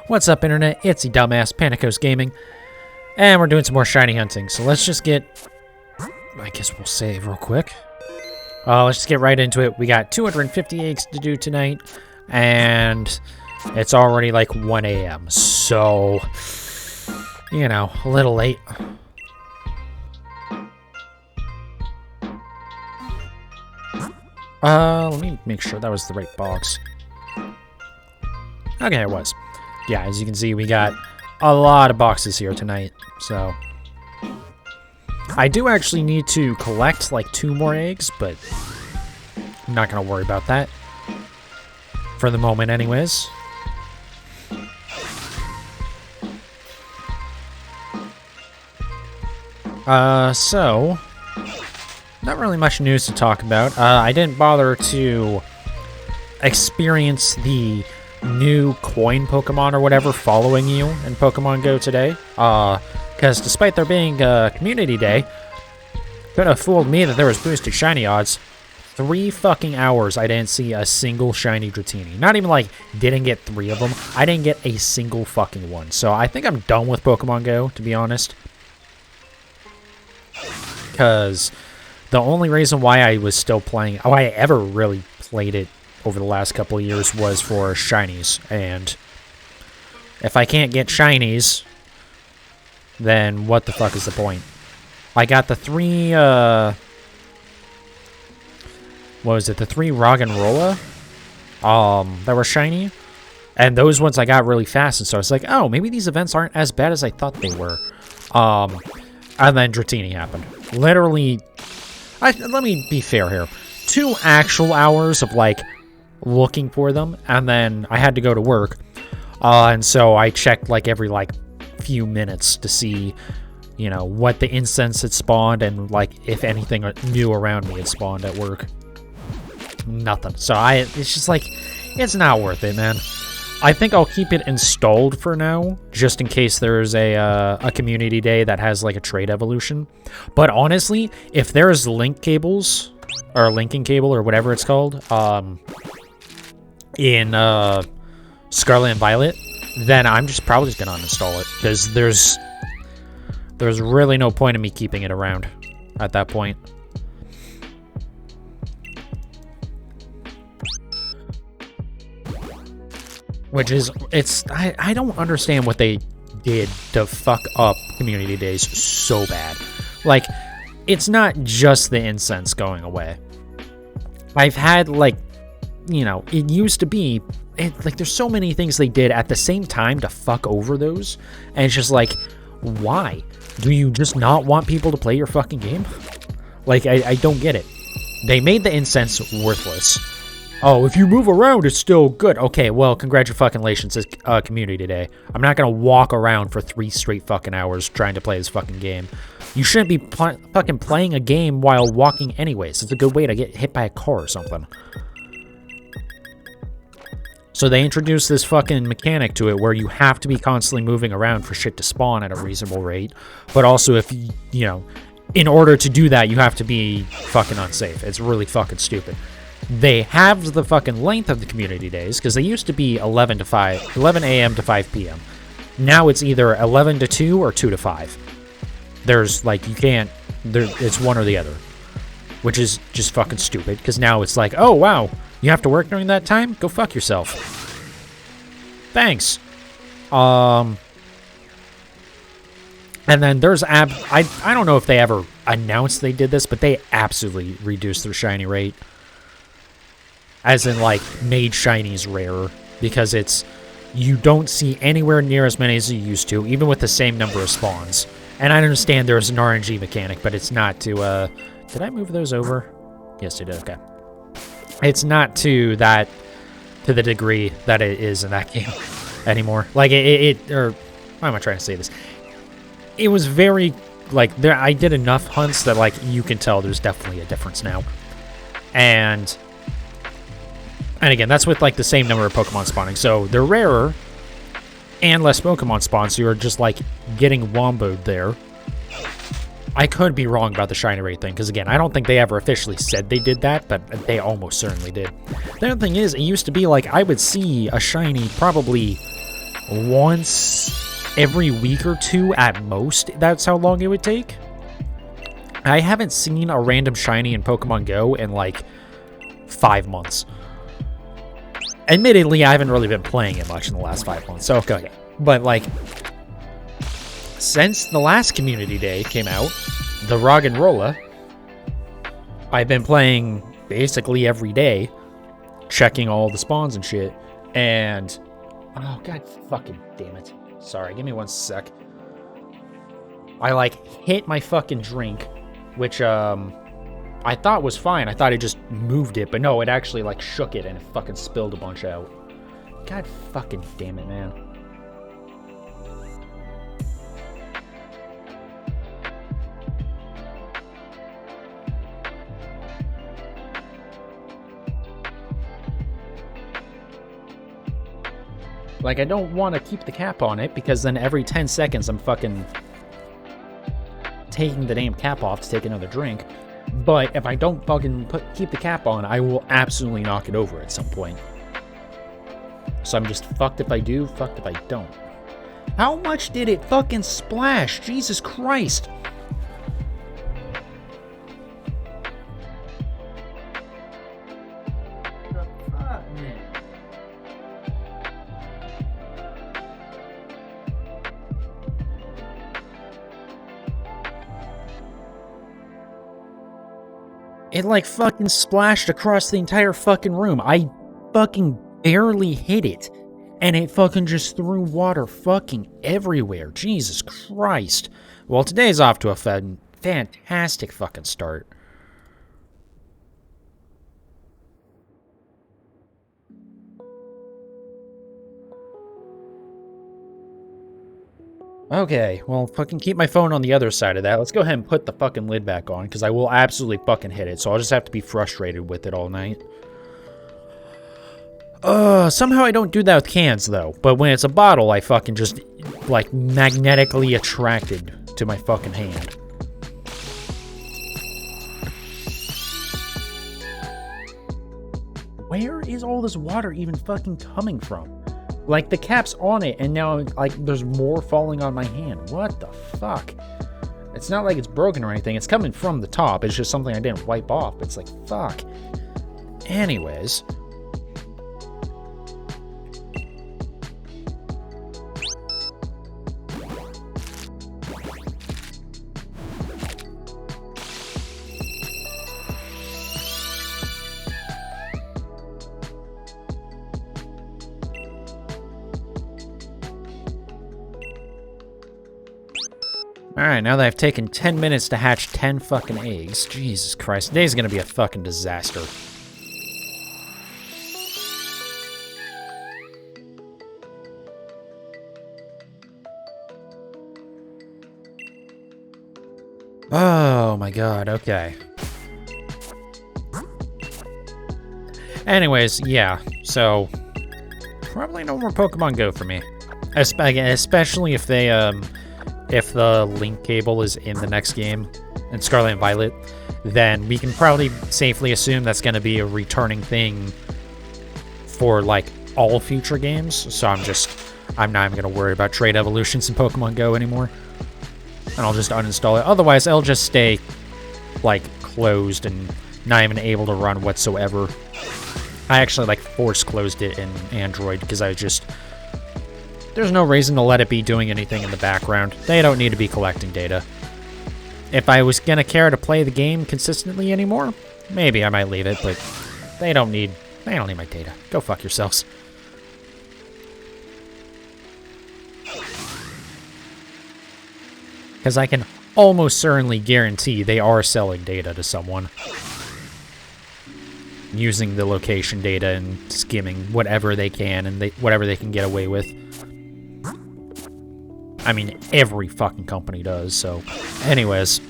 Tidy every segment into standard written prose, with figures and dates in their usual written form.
What's up, Internet? It's the dumbass Panicos Gaming, and we're doing some more shiny hunting. So let's just get... I guess we'll save real quick. Let's just get right into it. We got 250 eggs to do tonight, and it's already like 1 a.m. So, you know, a little late. Let me make sure that was the right box. Okay, it was. Yeah, as you can see, we got a lot of boxes here tonight, so... I do actually need to collect, like, 2 more eggs, but I'm not gonna worry about that. For the moment, anyways. So... Not really much news to talk about. I didn't bother to experience the new coin Pokemon or whatever following you in Pokemon Go today. Because despite there being a community day, could have fooled me that there was boosted shiny odds. 3 fucking hours I didn't see a single shiny Dratini. Not even like didn't get 3 of them. I didn't get a single fucking one. So I think I'm done with Pokemon Go, to be honest. Because the only reason why I was still playing, why I ever really played it over the last couple of years was for shinies. And if I can't get shinies, then what the fuck is the point? I got the 3, what was it? The 3 Roggenrola, that were shiny. And those ones I got really fast, and so I was like, oh, maybe these events aren't as bad as I thought they were. And then Dratini happened. Literally... let me be fair here. 2 actual hours of, like, looking for them, and then I had to go to work. And so I checked, like, every, like, few minutes to see, you know, what the incense had spawned and, like, if anything new around me had spawned at work. Nothing. So it's just, like, it's not worth it, man. I think I'll keep it installed for now, just in case there's a community day that has, like, a trade evolution. But honestly, if there's link cables, or linking cable, or whatever it's called, in Scarlet and Violet, then I'm probably just gonna uninstall it, because there's really no point in me keeping it around at that point. Which is, I don't understand what they did to fuck up community days so bad. Like, it's not just the incense going away. I've had, like, you know, it used to be, like, there's so many things they did at the same time to fuck over those. And it's just like, why? Do you just not want people to play your fucking game? Like, I don't get it. They made the incense worthless. Oh, if you move around, it's still good. Okay, well, congratulations, it's community day. I'm not gonna walk around for 3 straight fucking hours trying to play this fucking game. You shouldn't be fucking playing a game while walking anyways. It's a good way to get hit by a car or something. So they introduced this fucking mechanic to it where you have to be constantly moving around for shit to spawn at a reasonable rate. But also, if you know, in order to do that, you have to be fucking unsafe. It's really fucking stupid. They halved the fucking length of the community days, because they used to be 11 a.m. to 5 p.m. Now it's either 11 to 2 or 2 to 5. There's, like, you can't, it's one or the other. Which is just fucking stupid, because now it's like, oh, wow, you have to work during that time? Go fuck yourself. Thanks. And then there's, I don't know if they ever announced they did this, but they absolutely reduced their shiny rate. As in, like, made shinies rarer, because it's, you don't see anywhere near as many as you used to, even with the same number of spawns. And I understand there's an RNG mechanic, but it's not to, did I move those over? Yes, I did, okay. It's not to that, to the degree that it is in that game anymore. Like, or, why am I trying to say this? It was very, like, I did enough hunts that, like, you can tell there's definitely a difference now. And again, that's with, like, the same number of Pokemon spawning. So they're rarer and less Pokemon spawn, so you're just, like, getting womboed there. I could be wrong about the shiny rate thing, because, again, I don't think they ever officially said they did that, but they almost certainly did. The other thing is, it used to be, like, I would see a shiny probably once every week or two at most. That's how long it would take. I haven't seen a random shiny in Pokemon Go in like 5 months. Admittedly, I haven't really been playing it much in the last 5 months, so okay. But like, since the last Community Day came out, the Roggenrola, I've been playing basically every day, checking all the spawns and shit, and oh god fucking damn it. Sorry, give me 1 sec. I like hit my fucking drink, which I thought was fine. I thought it just moved it, but no, it actually like shook it and it fucking spilled a bunch out. God fucking damn it, man. Like, I don't want to keep the cap on it, because then every 10 seconds I'm fucking taking the damn cap off to take another drink. But if I don't fucking keep the cap on, I will absolutely knock it over at some point. So I'm just fucked if I do, fucked if I don't. How much did it fucking splash? Jesus Christ. It like fucking splashed across the entire fucking room. I fucking barely hit it. And it fucking just threw water fucking everywhere. Jesus Christ. Well, today's off to a fantastic fucking start. Okay, well, fucking keep my phone on the other side of that. Let's go ahead and put the fucking lid back on, because I will absolutely fucking hit it, so I'll just have to be frustrated with it all night. Somehow I don't do that with cans, though. But when it's a bottle, I fucking just, like, magnetically attracted to my fucking hand. Where is all this water even fucking coming from? Like, the cap's on it, and now, like, there's more falling on my hand. What the fuck? It's not like it's broken or anything. It's coming from the top. It's just something I didn't wipe off. It's like, fuck. Anyways. Alright, now that I've taken 10 minutes to hatch 10 fucking eggs, Jesus Christ, today's gonna be a fucking disaster. Oh my god, okay. Anyways, yeah, so probably no more Pokemon Go for me. Especially if they, if the link cable is in the next game, in Scarlet and Violet, then we can probably safely assume that's going to be a returning thing for, like, all future games. So I'm not even going to worry about trade evolutions in Pokemon Go anymore. And I'll just uninstall it. Otherwise, it'll just stay, like, closed and not even able to run whatsoever. I actually, like, force closed it in Android because I was just... There's no reason to let it be doing anything in the background. They don't need to be collecting data. If I was gonna care to play the game consistently anymore, maybe I might leave it, but they don't need my data. Go fuck yourselves. Because I can almost certainly guarantee they are selling data to someone. Using the location data and skimming whatever they can and whatever they can get away with. I mean, every fucking company does, so... Anyways.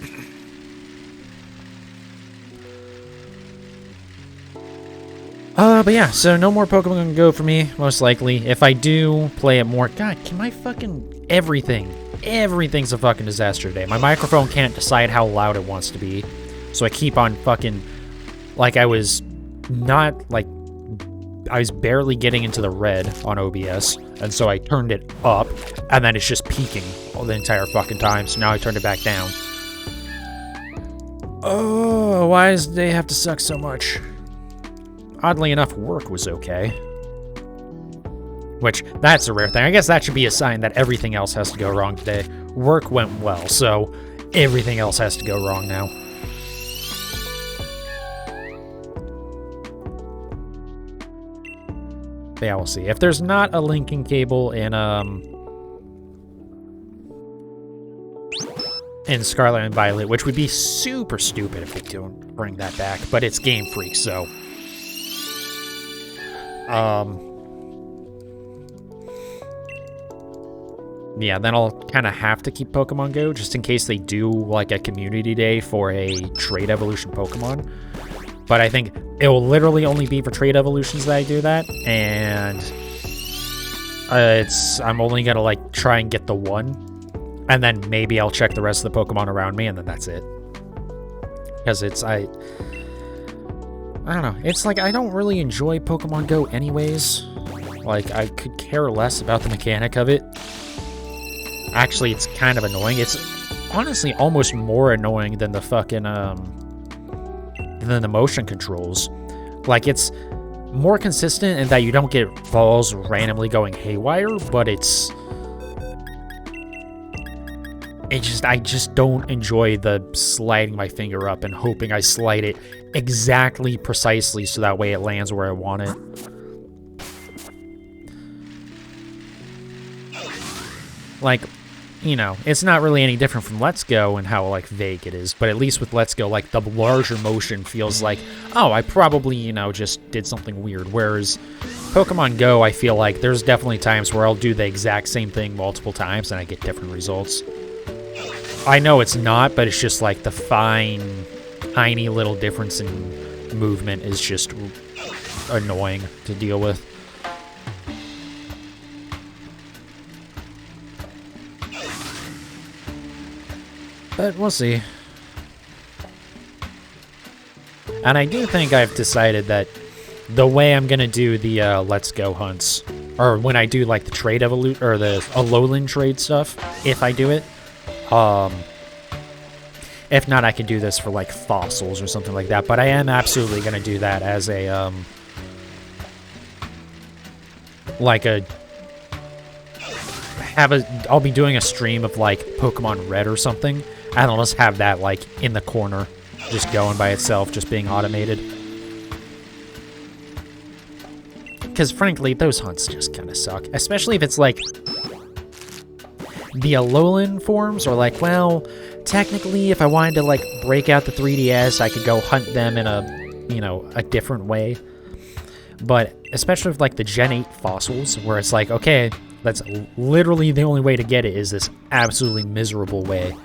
But yeah, so no more Pokemon Go for me, most likely. If I do play it more... God, can my fucking... Everything's a fucking disaster today. My microphone can't decide how loud it wants to be. So I keep on fucking... Like, I was not, like... I was barely getting into the red on OBS, and so I turned it up, and then it's just peaking all the entire fucking time, so now I turned it back down. Oh, why does they have to suck so much? Oddly enough, work was okay. Which, that's a rare thing. I guess that should be a sign that everything else has to go wrong today. Work went well, so everything else has to go wrong now. But yeah, we'll see. If there's not a linking cable in Scarlet and Violet, which would be super stupid if they don't bring that back, but it's Game Freak, so... yeah, then I'll kind of have to keep Pokemon Go, just in case they do, like, a community day for a trade evolution Pokemon. But I think it will literally only be for trade evolutions that I do that, and I'm only gonna, like, try and get the one, and then maybe I'll check the rest of the Pokemon around me, and then that's it. Because I don't know, it's like, I don't really enjoy Pokemon Go anyways. Like, I could care less about the mechanic of it. Actually, it's kind of annoying. It's honestly almost more annoying than the fucking, than the motion controls. Like, it's more consistent in that you don't get balls randomly going haywire, but I just don't enjoy the sliding my finger up and hoping I slide it exactly precisely so that way it lands where I want it. Like, you know, it's not really any different from Let's Go and how, like, vague it is, but at least with Let's Go, like, the larger motion feels like, oh, I probably, you know, just did something weird, whereas Pokemon Go, I feel like there's definitely times where I'll do the exact same thing multiple times and I get different results. I know it's not, but it's just, like, the tiny little difference in movement is just annoying to deal with. But we'll see. And I do think I've decided that the way I'm gonna do the Let's Go hunts, or when I do like the trade evolute or the Alolan trade stuff, if I do it, if not, I can do this for like fossils or something like that. But I am absolutely gonna do that as a I'll be doing a stream of like Pokemon Red or something. And I'll just have that, like, in the corner, just going by itself, just being automated. Because, frankly, those hunts just kind of suck. Especially if it's, like, the Alolan forms are like, well, technically, if I wanted to, like, break out the 3DS, I could go hunt them in a, you know, a different way. But, especially with, like, the Gen 8 fossils, where it's like, okay, that's literally the only way to get it is this absolutely miserable way.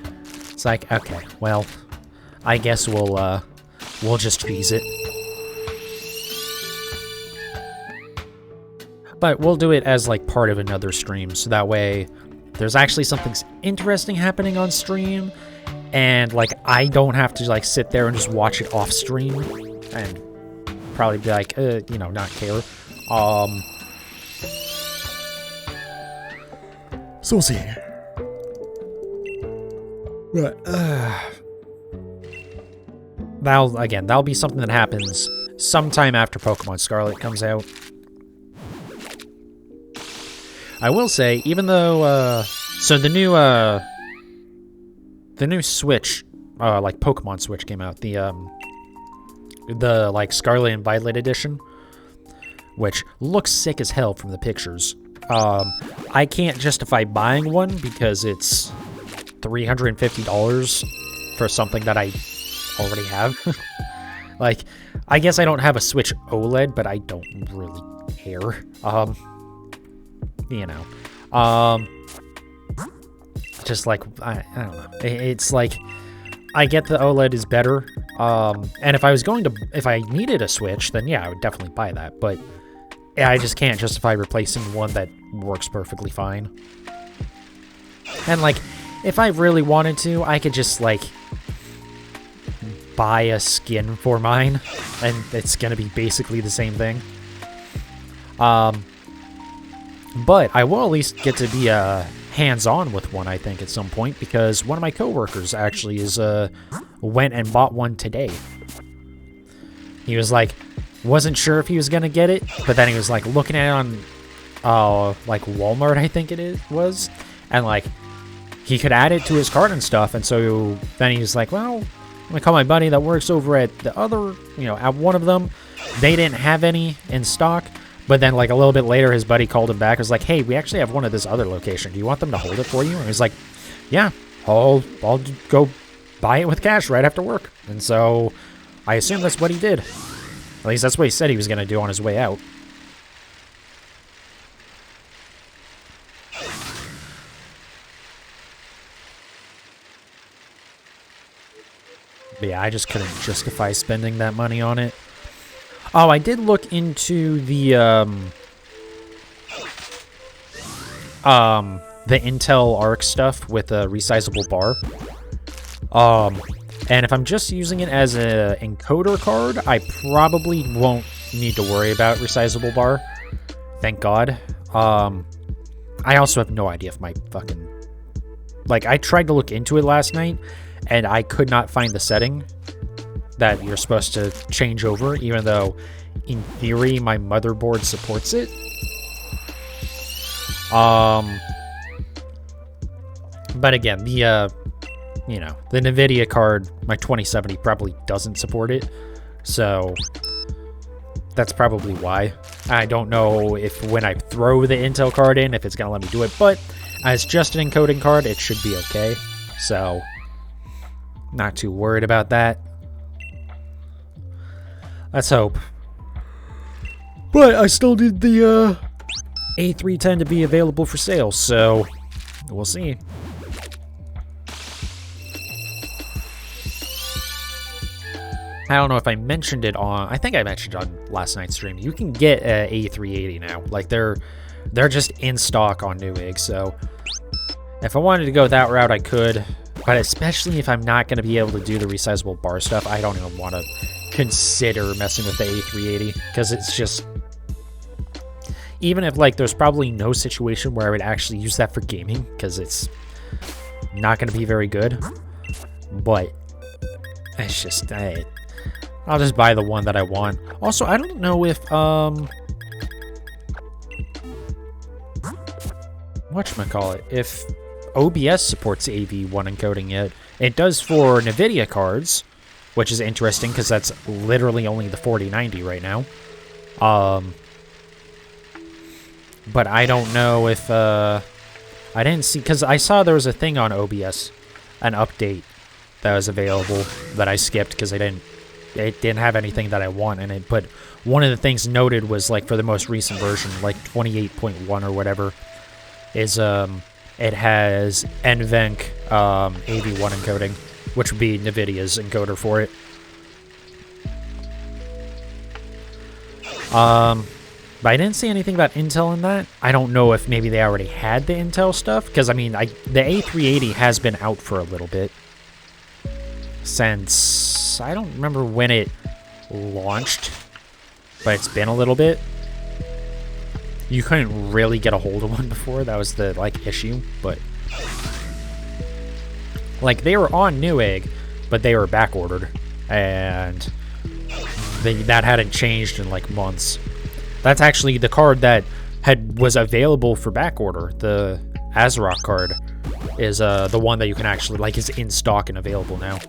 It's like, okay, well, I guess we'll just cheese it. But we'll do it as, like, part of another stream, so that way there's actually something interesting happening on stream, and, like, I don't have to, like, sit there and just watch it off stream, and probably be like, you know, not care. So we'll see. But, that'll be something that happens sometime after Pokemon Scarlet comes out. I will say, even though, so the new Switch, like Pokemon Switch came out, the like Scarlet and Violet edition, which looks sick as hell from the pictures. I can't justify buying one because it's $350 for something that I already have. Like, I guess I don't have a Switch OLED, but I don't really care. You know, just like, I don't know. It's like, I get the OLED is better. And if I needed a Switch, then yeah, I would definitely buy that. But I just can't justify replacing one that works perfectly fine. And like, if I really wanted to, I could just, like, buy a skin for mine, and it's gonna be basically the same thing. But I will at least get to be hands-on with one, I think, at some point, because one of my coworkers actually went and bought one today. He was like, wasn't sure if he was gonna get it, but then he was like looking at it on like Walmart, I think was, and like he could add it to his cart and stuff. And so then he was like, well, I'm gonna call my buddy that works over at the other, at one of them. They didn't have any in stock. But then, like, a little bit later, his buddy called him back. Was like, hey, we actually have one at this other location. Do you want them to hold it for you? And he's like, yeah, I'll go buy it with cash right after work. And so I assume that's what he did. At least that's what he said he was going to do on his way out. But yeah, I just couldn't justify spending that money on it. Oh, I did look into the Intel Arc stuff with a resizable bar. And if I'm just using it as an encoder card, I probably won't need to worry about resizable bar. Thank God. I also have no idea if my fucking... Like, I tried to look into it last night, and I could not find the setting that you're supposed to change over, even though, in theory, my motherboard supports it. But again, the NVIDIA card, my 2070, probably doesn't support it. So, that's probably why. I don't know if when I throw the Intel card in, if it's going to let me do it. But, as just an encoding card, it should be okay. So, not too worried about that. Let's hope. But I still need the A310 to be available for sale, so we'll see. I don't know if I mentioned it on... I think I mentioned it on last night's stream. You can get a A380 now. Like, they're just in stock on Newegg, so if I wanted to go that route, I could. But especially if I'm not going to be able to do the resizable bar stuff, I don't even want to consider messing with the A380, because it's just... Even if, like, there's probably no situation where I would actually use that for gaming, because it's not going to be very good. But it's just... I'll just buy the one that I want. Also, I don't know if, whatchamacallit, if OBS supports AV1 encoding yet. It does for NVIDIA cards, which is interesting because that's literally only the 4090 right now. But I don't know if, I didn't see, because I saw there was a thing on OBS, an update that was available that I skipped because it didn't have anything that I want in it. But one of the things noted was, like, for the most recent version, like 28.1 or whatever, is, it has NVENC AV1 encoding, which would be NVIDIA's encoder for it. But I didn't see anything about Intel in that. I don't know if maybe they already had the Intel stuff, because, I mean, the A380 has been out for a little bit. Since... I don't remember when it launched, but it's been a little bit. You couldn't really get a hold of one before. That was the, like, issue, but... Like, they were on Newegg, but they were back-ordered, and that hadn't changed in, like, months. That's actually the card that was available for backorder. The Azeroth card is the one that you can actually, like, is in stock and available now.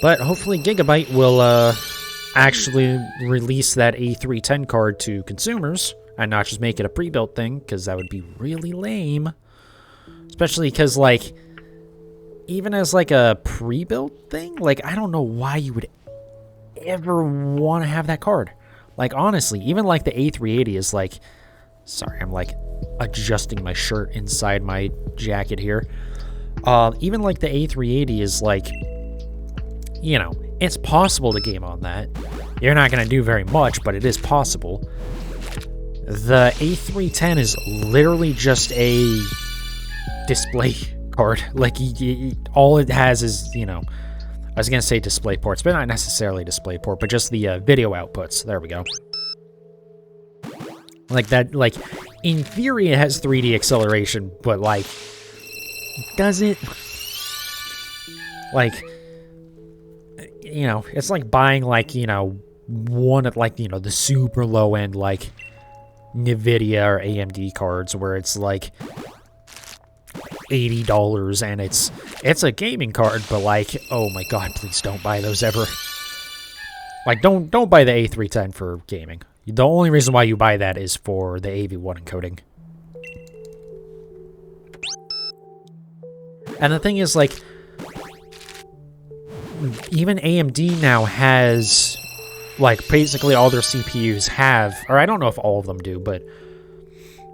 But hopefully Gigabyte will actually release that A310 card to consumers and not just make it a pre-built thing, because that would be really lame. Especially because, like, even as, like, a pre-built thing, like, I don't know why you would ever want to have that card. Like, honestly, even, like, the A380 is, like... Sorry, I'm, like, adjusting my shirt inside my jacket here. Even, like, the A380 is, like... You know, it's possible to game on that. You're not going to do very much, but it is possible. The A310 is literally just a display card. Like, all it has is, you know... I was going to say display ports, but not necessarily display port, but just the video outputs. There we go. Like that, like, in theory it has 3D acceleration, but like, does it? Like, you know, it's like buying like, you know, one of like, you know, the super low end like NVIDIA or AMD cards where it's like $80 and it's a gaming card, but like, oh my god, please don't buy those ever. Like, don't buy the A310 for gaming. The only reason why you buy that is for the AV1 encoding. And the thing is, like, even AMD now has, like, basically all their CPUs have, or I don't know if all of them do, but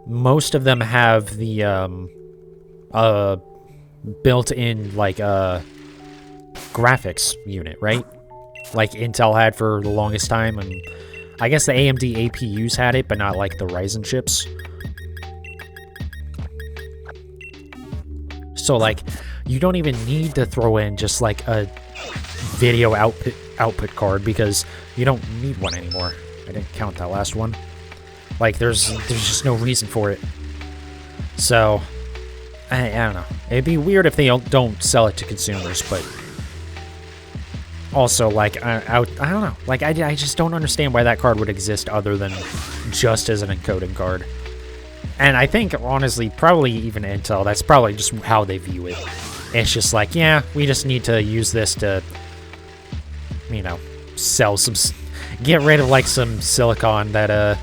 most of them have the, built-in, like, graphics unit, right? Like Intel had for the longest time, and I guess the AMD APUs had it, but not like the Ryzen chips. So like, you don't even need to throw in just like a video output card because you don't need one anymore. I didn't count that last one. Like, there's just no reason for it. So I don't know. It'd be weird if they don't sell it to consumers, but also, like, I don't know. Like, I just don't understand why that card would exist other than just as an encoding card. And I think, honestly, probably even Intel, that's probably just how they view it. It's just like, yeah, we just need to use this to, you know, sell some... Get rid of, like, some silicon that,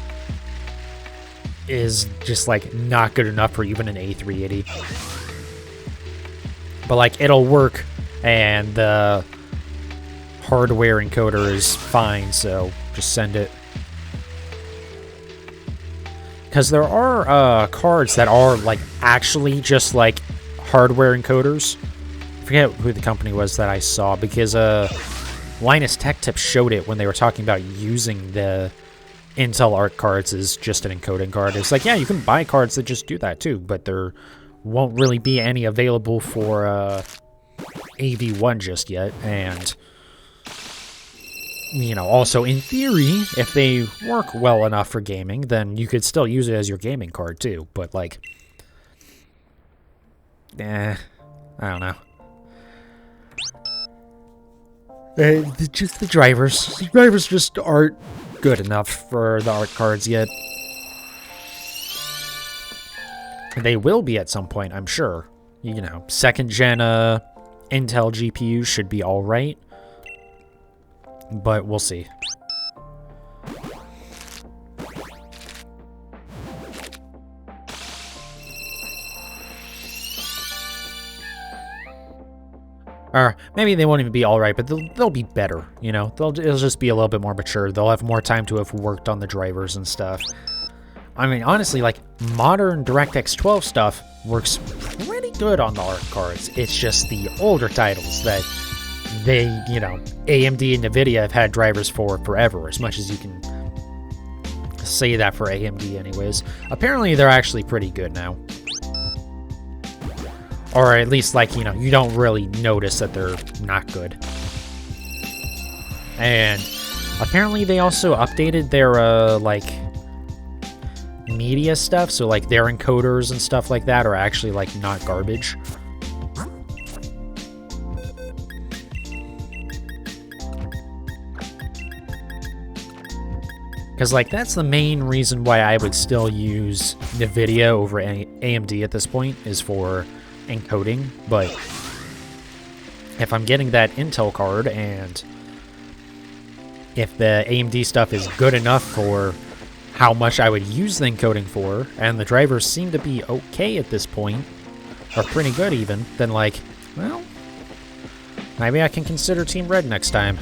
is just, like, not good enough for even an A380. But, like, it'll work, and the hardware encoder is fine, so just send it. Because there are cards that are like actually just like hardware encoders. I forget who the company was that I saw, because Linus Tech Tips showed it when they were talking about using the Intel Arc cards as just an encoding card. It's like, yeah, you can buy cards that just do that too, but there won't really be any available for AV1 just yet. And you know, also in theory, if they work well enough for gaming, then you could still use it as your gaming card too. But like, I don't know. Just the drivers. The drivers just aren't good enough for the art cards yet. They will be at some point, I'm sure. You know, second gen Intel GPUs should be alright. But we'll see. Or maybe they won't even be alright, but they'll be better, you know? It'll just be a little bit more mature. They'll have more time to have worked on the drivers and stuff. I mean, honestly, like, modern DirectX 12 stuff works pretty good on the art cards. It's just the older titles that they, you know, AMD and NVIDIA have had drivers for forever, as much as you can say that for AMD anyways. Apparently, they're actually pretty good now. Or at least, like, you know, you don't really notice that they're not good. And apparently they also updated their, like, media stuff, so, like, their encoders and stuff like that are actually, like, not garbage. Because, like, that's the main reason why I would still use NVIDIA over AMD at this point, is for encoding. But if I'm getting that Intel card, and if the AMD stuff is good enough for how much I would use the encoding for, and the drivers seem to be okay at this point, or pretty good even, then, like, well, maybe I can consider Team Red next time.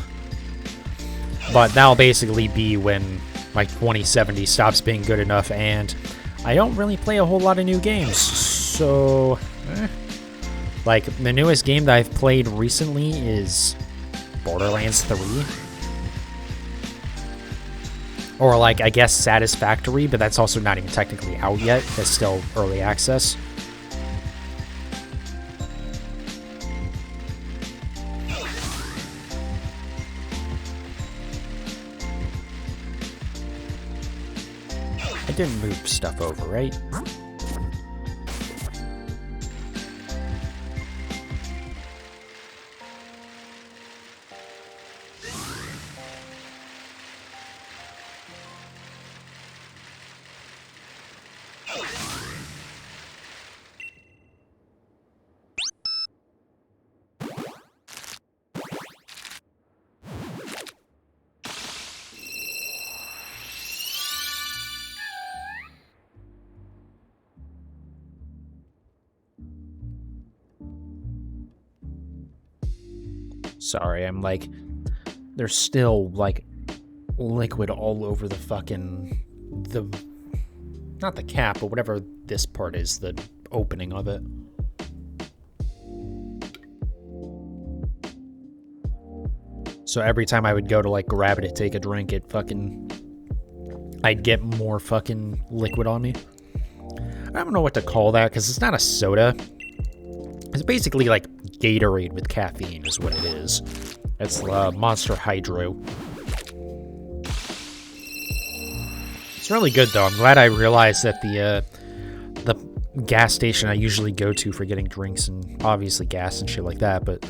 But that'll basically be when, like, 2070 stops being good enough, and I don't really play a whole lot of new games, so like, the newest game that I've played recently is Borderlands 3. Or, like, I guess Satisfactory, but that's also not even technically out yet. It's still early access. I didn't move stuff over, right? Sorry, I'm like, there's still like liquid all over the fucking, not the cap, but whatever this part is, the opening of it. So every time I would go to like grab it to take a drink, I'd get more fucking liquid on me. I don't know what to call that because it's not a soda. It's basically like Gatorade with caffeine is what it is. It's Monster Hydro. It's really good though. I'm glad I realized that the gas station I usually go to for getting drinks and obviously gas and shit like that, but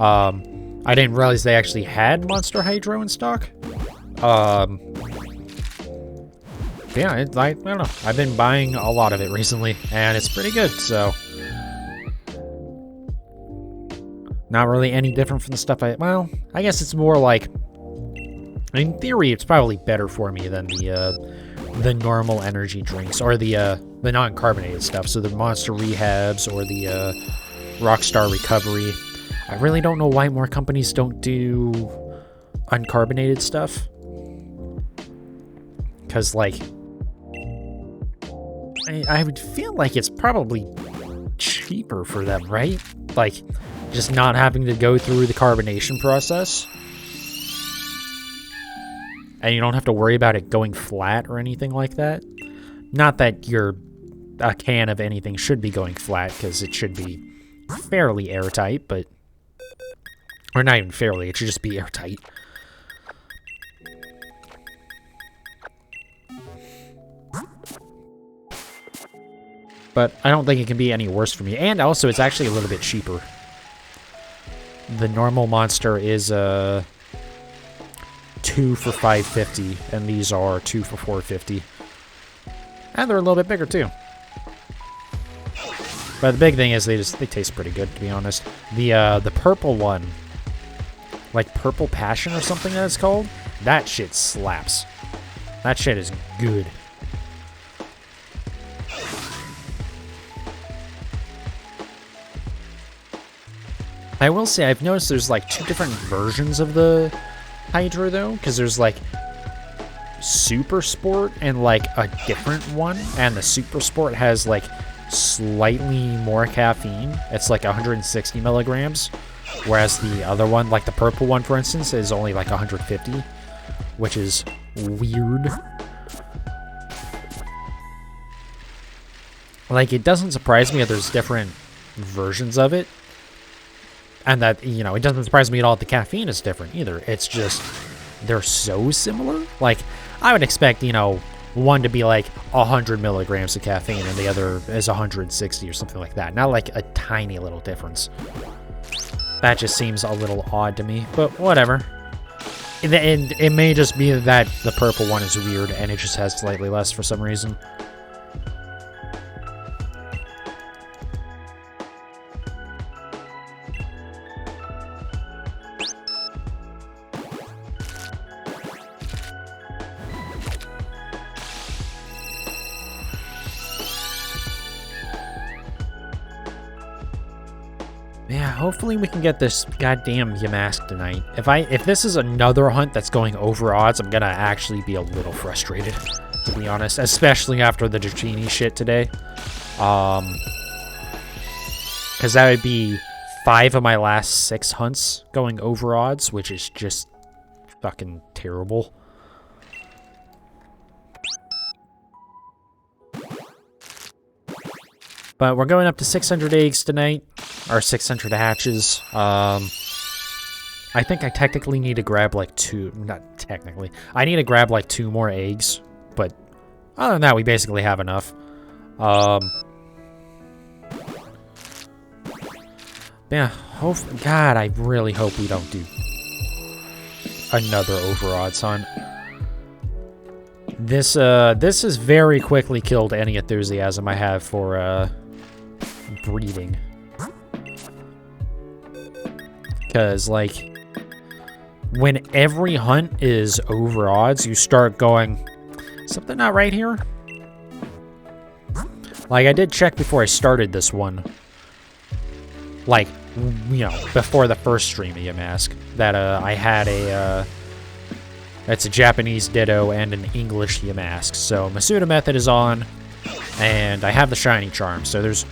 I didn't realize they actually had Monster Hydro in stock. Yeah, I don't know. I've been buying a lot of it recently, and it's pretty good, so... Not really any different from the stuff well, I guess it's more like... In theory, it's probably better for me than the normal energy drinks, or the non-carbonated stuff, so the Monster Rehabs, or the Rockstar Recovery. I really don't know why more companies don't do uncarbonated stuff. Because, like... I would feel like it's probably cheaper for them, right? Like, just not having to go through the carbonation process. And you don't have to worry about it going flat or anything like that. Not that a can of anything should be going flat, because it should be fairly airtight, but... Or not even fairly, it should just be airtight. But I don't think it can be any worse for me. And also, it's actually a little bit cheaper. The normal Monster is 2 for $5.50, and these are 2 for $4.50. And they're a little bit bigger too. But the big thing is they taste pretty good, to be honest. The purple one, like Purple Passion or something that it's called, that shit slaps. That shit is good. I will say, I've noticed there's like 2 different versions of the Hydro though, because there's like Super Sport and like a different one, and the Super Sport has like slightly more caffeine. It's like 160 milligrams, whereas the other one, like the purple one for instance, is only like 150, which is weird. Like, it doesn't surprise me that there's different versions of it. And that, you know, it doesn't surprise me at all that the caffeine is different either. It's just, they're so similar. Like, I would expect, you know, one to be like 100 milligrams of caffeine and the other is 160 or something like that. Not like a tiny little difference. That just seems a little odd to me, but whatever. And it may just be that the purple one is weird and it just has slightly less for some reason. Yeah, hopefully we can get this goddamn Yamask tonight. If this is another hunt that's going over odds, I'm gonna actually be a little frustrated, to be honest. Especially after the Dratini shit today. Because that would be 5 of my last 6 hunts going over odds, which is just fucking terrible. But we're going up to 600 eggs tonight, or 600 hatches. I think I technically need to grab like 2, not technically. I need to grab like 2 more eggs, but other than that, we basically have enough. Yeah, God, I really hope we don't do another overodds hunt. This has very quickly killed any enthusiasm I have for breeding. Because, like, when every hunt is overodds, you start going, something not right here? Like, I did check before I started this one. Like, you know, before the first stream of Yamask, that I had it's a Japanese Ditto and an English Yamask. So Masuda method is on, and I have the shiny charm, so there's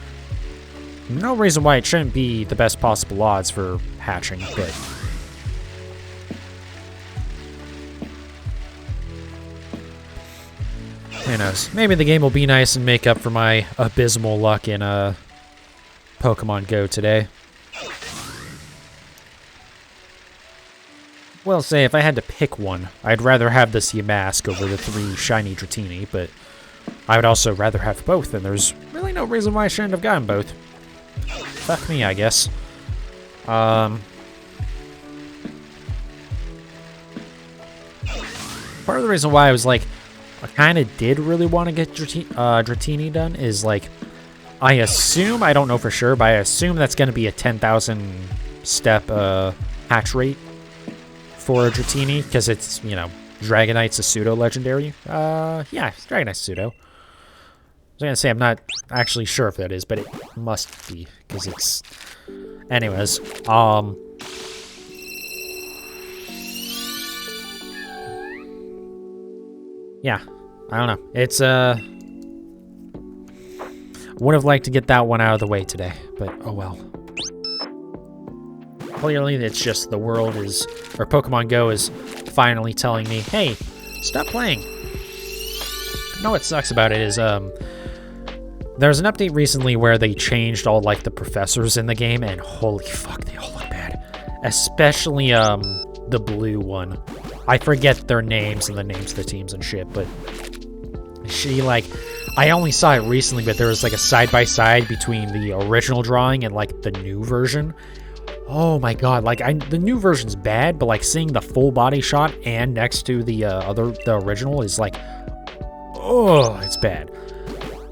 no reason why it shouldn't be the best possible odds for hatching, but who knows? Maybe the game will be nice and make up for my abysmal luck in Pokemon Go today. Well, say, if I had to pick one, I'd rather have this Yamask over the 3 shiny Dratini, but I would also rather have both, and there's really no reason why I shouldn't have gotten both. Fuck me, I guess. Part of the reason why I was like, I kind of did really want to get Dratini done is, like, I assume, I don't know for sure, but I assume that's going to be a 10,000 step hatch rate for a Dratini, because it's, you know, Dragonite's a pseudo-legendary. Yeah, it's Dragonite's pseudo. I was going to say I'm not actually sure if that is, but it must be, because it's... Anyways, yeah, I don't know. It's, would have liked to get that one out of the way today, but oh well. Clearly, it's just the world is, or Pokemon Go is finally telling me, hey, stop playing. You know what sucks about it is, there's an update recently where they changed all, like, the professors in the game, and holy fuck, they all look bad. Especially, the blue one. I forget their names and the names of the teams and shit, but she, like, I only saw it recently, but there was, like, a side-by-side between the original drawing and, like, the new version. Oh my god, like, the new version's bad, but, like, seeing the full body shot and next to the original is, like, oh, it's bad.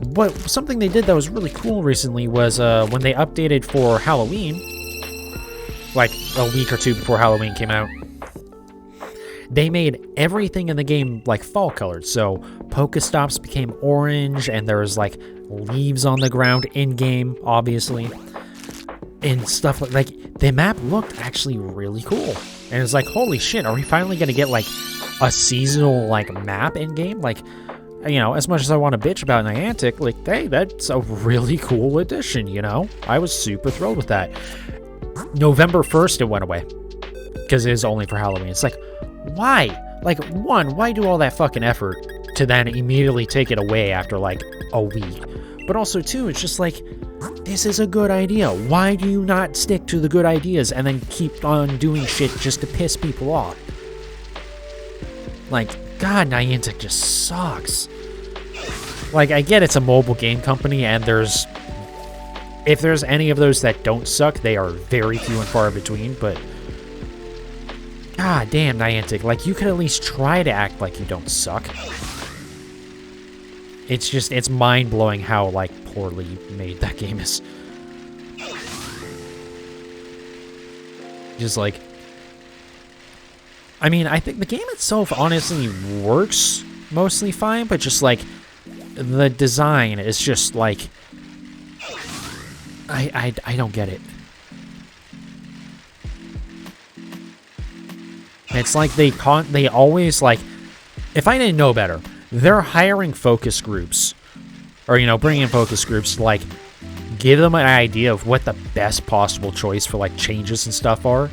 But something they did that was really cool recently was, when they updated for Halloween, like, a week or two before Halloween came out, they made everything in the game, like, fall-colored. So, Pokestops became orange, and there was, like, leaves on the ground in-game, obviously. And stuff like, the map looked actually really cool. And it's like, holy shit, are we finally gonna get, like, a seasonal, like, map in-game? Like, you know, as much as I want to bitch about Niantic, like, hey, that's a really cool addition, you know? I was super thrilled with that. November 1st, it went away. Because it is only for Halloween. It's like, why? Like, one, why do all that fucking effort to then immediately take it away after, like, a week? But also, two, it's just like, this is a good idea. Why do you not stick to the good ideas and then keep on doing shit just to piss people off? Like, God, Niantic just sucks. Like, I get it's a mobile game company, and if there's any of those that don't suck, they are very few and far between, but god damn, Niantic, like, you could at least try to act like you don't suck. It's just, it's mind-blowing how, like, poorly made that game is. Just, like, I mean, I think the game itself honestly works mostly fine, but just, like, the design is just, like, I don't get it. It's like they always, like, if I didn't know better, they're hiring focus groups, or, you know, bringing in focus groups to, like, give them an idea of what the best possible choice for, like, changes and stuff are,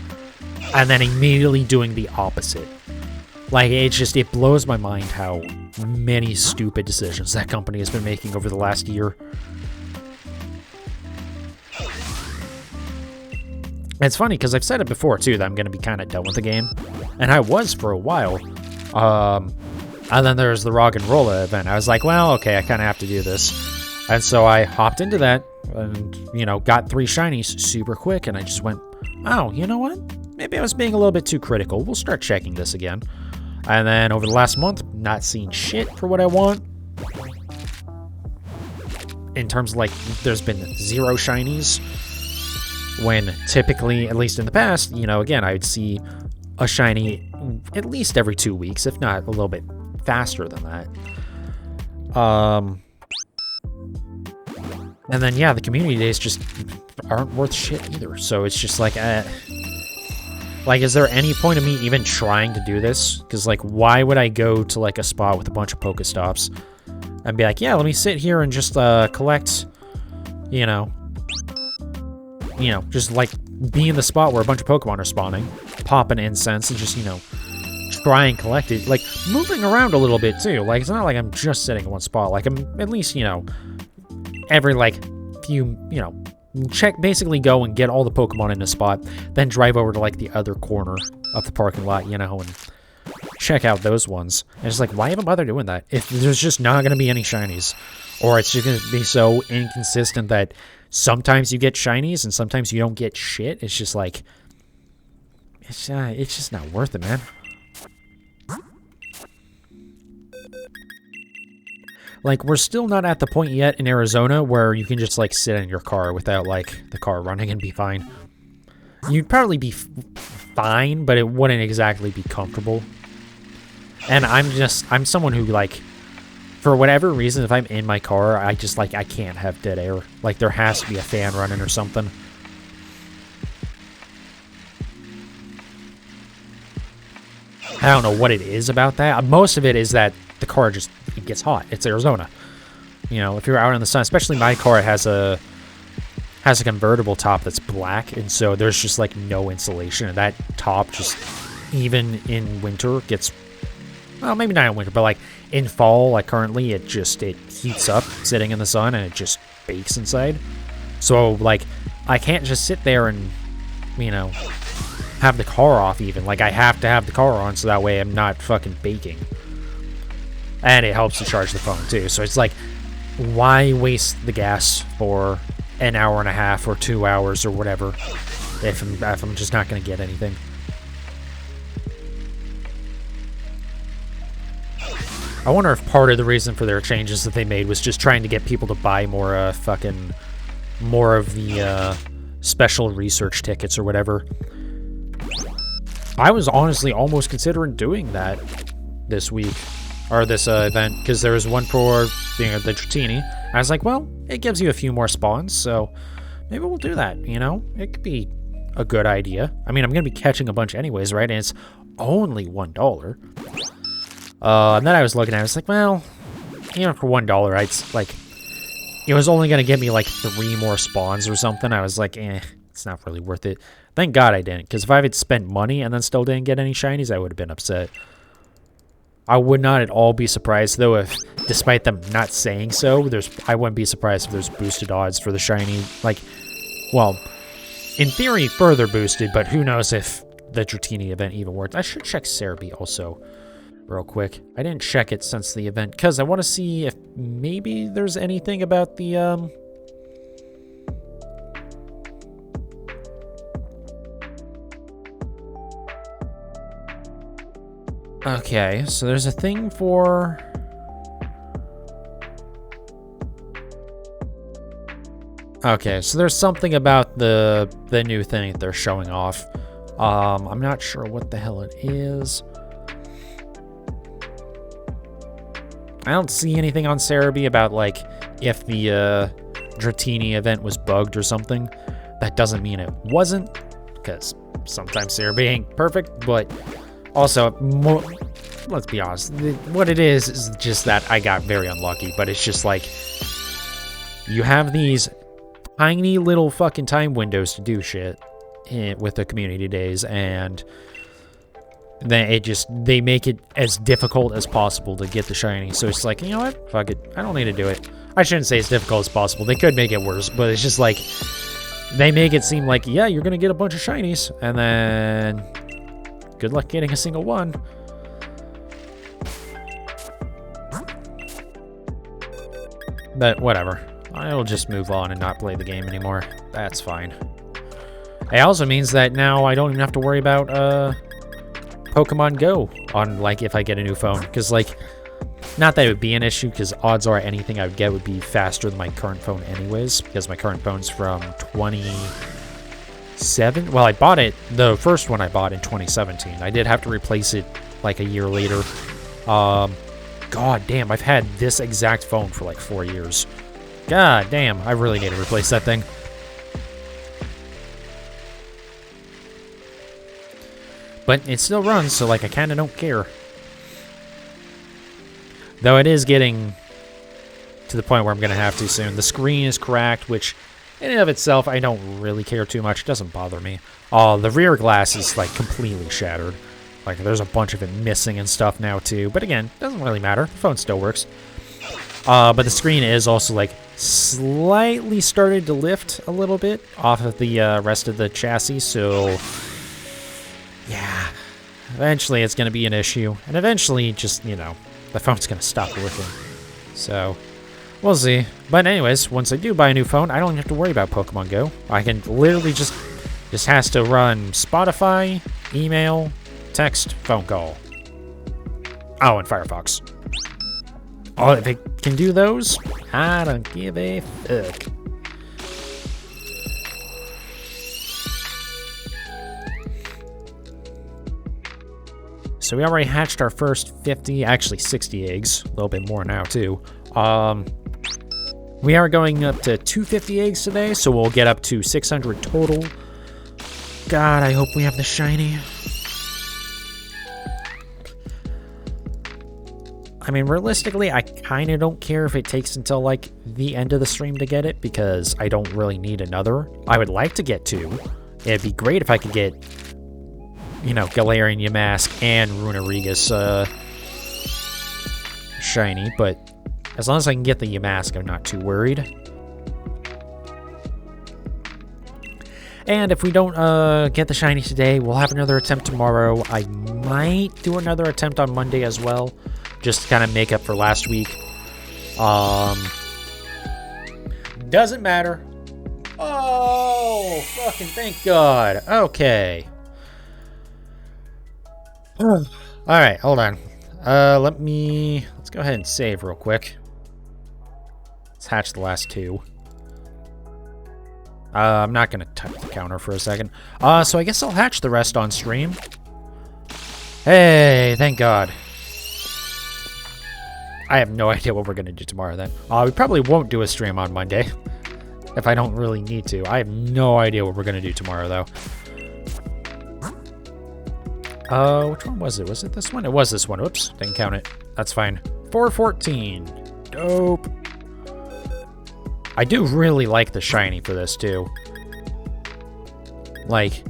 and then immediately doing the opposite. Like, it blows my mind how many stupid decisions that company has been making over the last year. It's funny, because I've said it before, too, that I'm going to be kind of done with the game. And I was for a while. And then there's the Rock and Rolla event. I was like, well, okay, I kind of have to do this. And so I hopped into that and, you know, got 3 shinies super quick. And I just went, oh, you know what? Maybe I was being a little bit too critical. We'll start checking this again. And then over the last month, not seeing shit for what I want. In terms of, like, there's been 0 shinies. When typically, at least in the past, you know, again, I would see a shiny at least every 2 weeks, if not a little bit faster than that. And then, yeah, the community days just aren't worth shit either. So it's just like, is there any point of me even trying to do this? Because, like, why would I go to, like, a spot with a bunch of Pokestops and be like, yeah, let me sit here and just collect, you know, just, like, be in the spot where a bunch of Pokemon are spawning, pop an incense, and just, you know, try and collect it. Like, moving around a little bit, too. Like, it's not like I'm just sitting in one spot. Like, I'm at least, you know, every, like, few, you know, basically go and get all the Pokemon in a spot, then drive over to, like, the other corner of the parking lot, you know, and check out those ones. And it's like, why even bother doing that if there's just not going to be any shinies? Or it's just going to be so inconsistent that sometimes you get shinies and sometimes you don't get shit. It's just like, it's just not worth it, man. Like, we're still not at the point yet in Arizona where you can just, like, sit in your car without, like, the car running and be fine. You'd probably be fine, but it wouldn't exactly be comfortable. And I'm someone who, like, for whatever reason, if I'm in my car, I just, like, I can't have dead air. Like, there has to be a fan running or something. I don't know what it is about that. Most of it is that the car just, it gets hot. It's Arizona. You know, if you're out in the sun, especially my car, it has a convertible top that's black, and so there's just, like, no insulation. And that top just, even in winter, gets, well, maybe not in winter, but, like, in fall, like, currently, it heats up sitting in the sun, and it just bakes inside. So, like, I can't just sit there and, you know, have the car off even. Like, I have to have the car on so that way I'm not fucking baking. And it helps to charge the phone, too. So it's like, why waste the gas for an hour and a half or 2 hours or whatever if I'm just not going to get anything? I wonder if part of the reason for their changes that they made was just trying to get people to buy more more of the special research tickets or whatever. I was honestly almost considering doing that this week, or this event, because there was one for the Dratini. I was like, well, it gives you a few more spawns, so maybe we'll do that, you know? It could be a good idea. I mean, I'm going to be catching a bunch anyways, right? And it's only $1. And then I was looking at it, I was like, well, you know, for $1, like, it was only going to get me, like, 3 more spawns or something. I was like, it's not really worth it. Thank God I didn't, because if I had spent money and then still didn't get any shinies, I would have been upset. I would not at all be surprised, though, if, despite them not saying so, I wouldn't be surprised if there's boosted odds for the shiny, like, well, in theory, further boosted, but who knows if the Dratini event even worked. I should check Cerebi also, real quick. I didn't check it since the event, because I want to see if maybe there's anything about the, Okay, so there's a thing for... Okay, so there's something about the new thing that they're showing off. I'm not sure what the hell it is. I don't see anything on Cerebi about, like, if the Dratini event was bugged or something. That doesn't mean it wasn't, because sometimes Cerebi ain't perfect, but... Also, let's be honest, what it is just that I got very unlucky, but it's just like, you have these tiny little fucking time windows to do shit with the community days, and then they make it as difficult as possible to get the shiny. So it's like, you know what, fuck it, I don't need to do it. I shouldn't say as difficult as possible, they could make it worse, but it's just like, they make it seem like, yeah, you're gonna get a bunch of shinies, and then... good luck getting a single one. But whatever. I'll just move on and not play the game anymore. That's fine. It also means that now I don't even have to worry about Pokemon Go on, like, if I get a new phone. Because, like, not that it would be an issue, because odds are anything I would get would be faster than my current phone anyways, because my current phone's from 2017. Well, I bought it, the first one I bought in 2017. I did have to replace it, like, a year later. God damn, I've had this exact phone for, like, 4 years. God damn, I really need to replace that thing. But it still runs, so, like, I kind of don't care. Though it is getting to the point where I'm going to have to soon. The screen is cracked, which, in and of itself, I don't really care too much. It doesn't bother me. The rear glass is, like, completely shattered. Like, there's a bunch of it missing and stuff now, too. But again, doesn't really matter. The phone still works. But the screen is also, like, slightly started to lift a little bit off of the rest of the chassis, so yeah, eventually it's going to be an issue, and eventually just, you know, the phone's going to stop working, so we'll see. But anyways, once I do buy a new phone, I don't have to worry about Pokemon Go. I can literally just has to run Spotify, email, text, phone call. Oh, and Firefox. Oh, if it can do those, I don't give a fuck. So we already hatched our first 50, actually 60 eggs. A little bit more now, too. We are going up to 250 eggs today, so we'll get up to 600 total. God, I hope we have the shiny. I mean, realistically, I kind of don't care if it takes until, like, the end of the stream to get it, because I don't really need another. I would like to get 2. It'd be great if I could get, you know, Galarian Yamask and Runerigus shiny, but as long as I can get the Yamask, I'm not too worried. And if we don't get the shiny today, we'll have another attempt tomorrow. I might do another attempt on Monday as well, just to kind of make up for last week. Doesn't matter. Oh, fucking thank God. Okay. Alright, hold on. Let's go ahead and save real quick. Let's hatch the last 2. I'm not going to type the counter for a second. So I guess I'll hatch the rest on stream. Hey, thank God. I have no idea what we're going to do tomorrow then. We probably won't do a stream on Monday. If I don't really need to. I have no idea what we're going to do tomorrow, though. Which one was it? Was it this one? It was this one. Oops, didn't count it. That's fine. 414. Dope. I do really like the shiny for this, too. Like,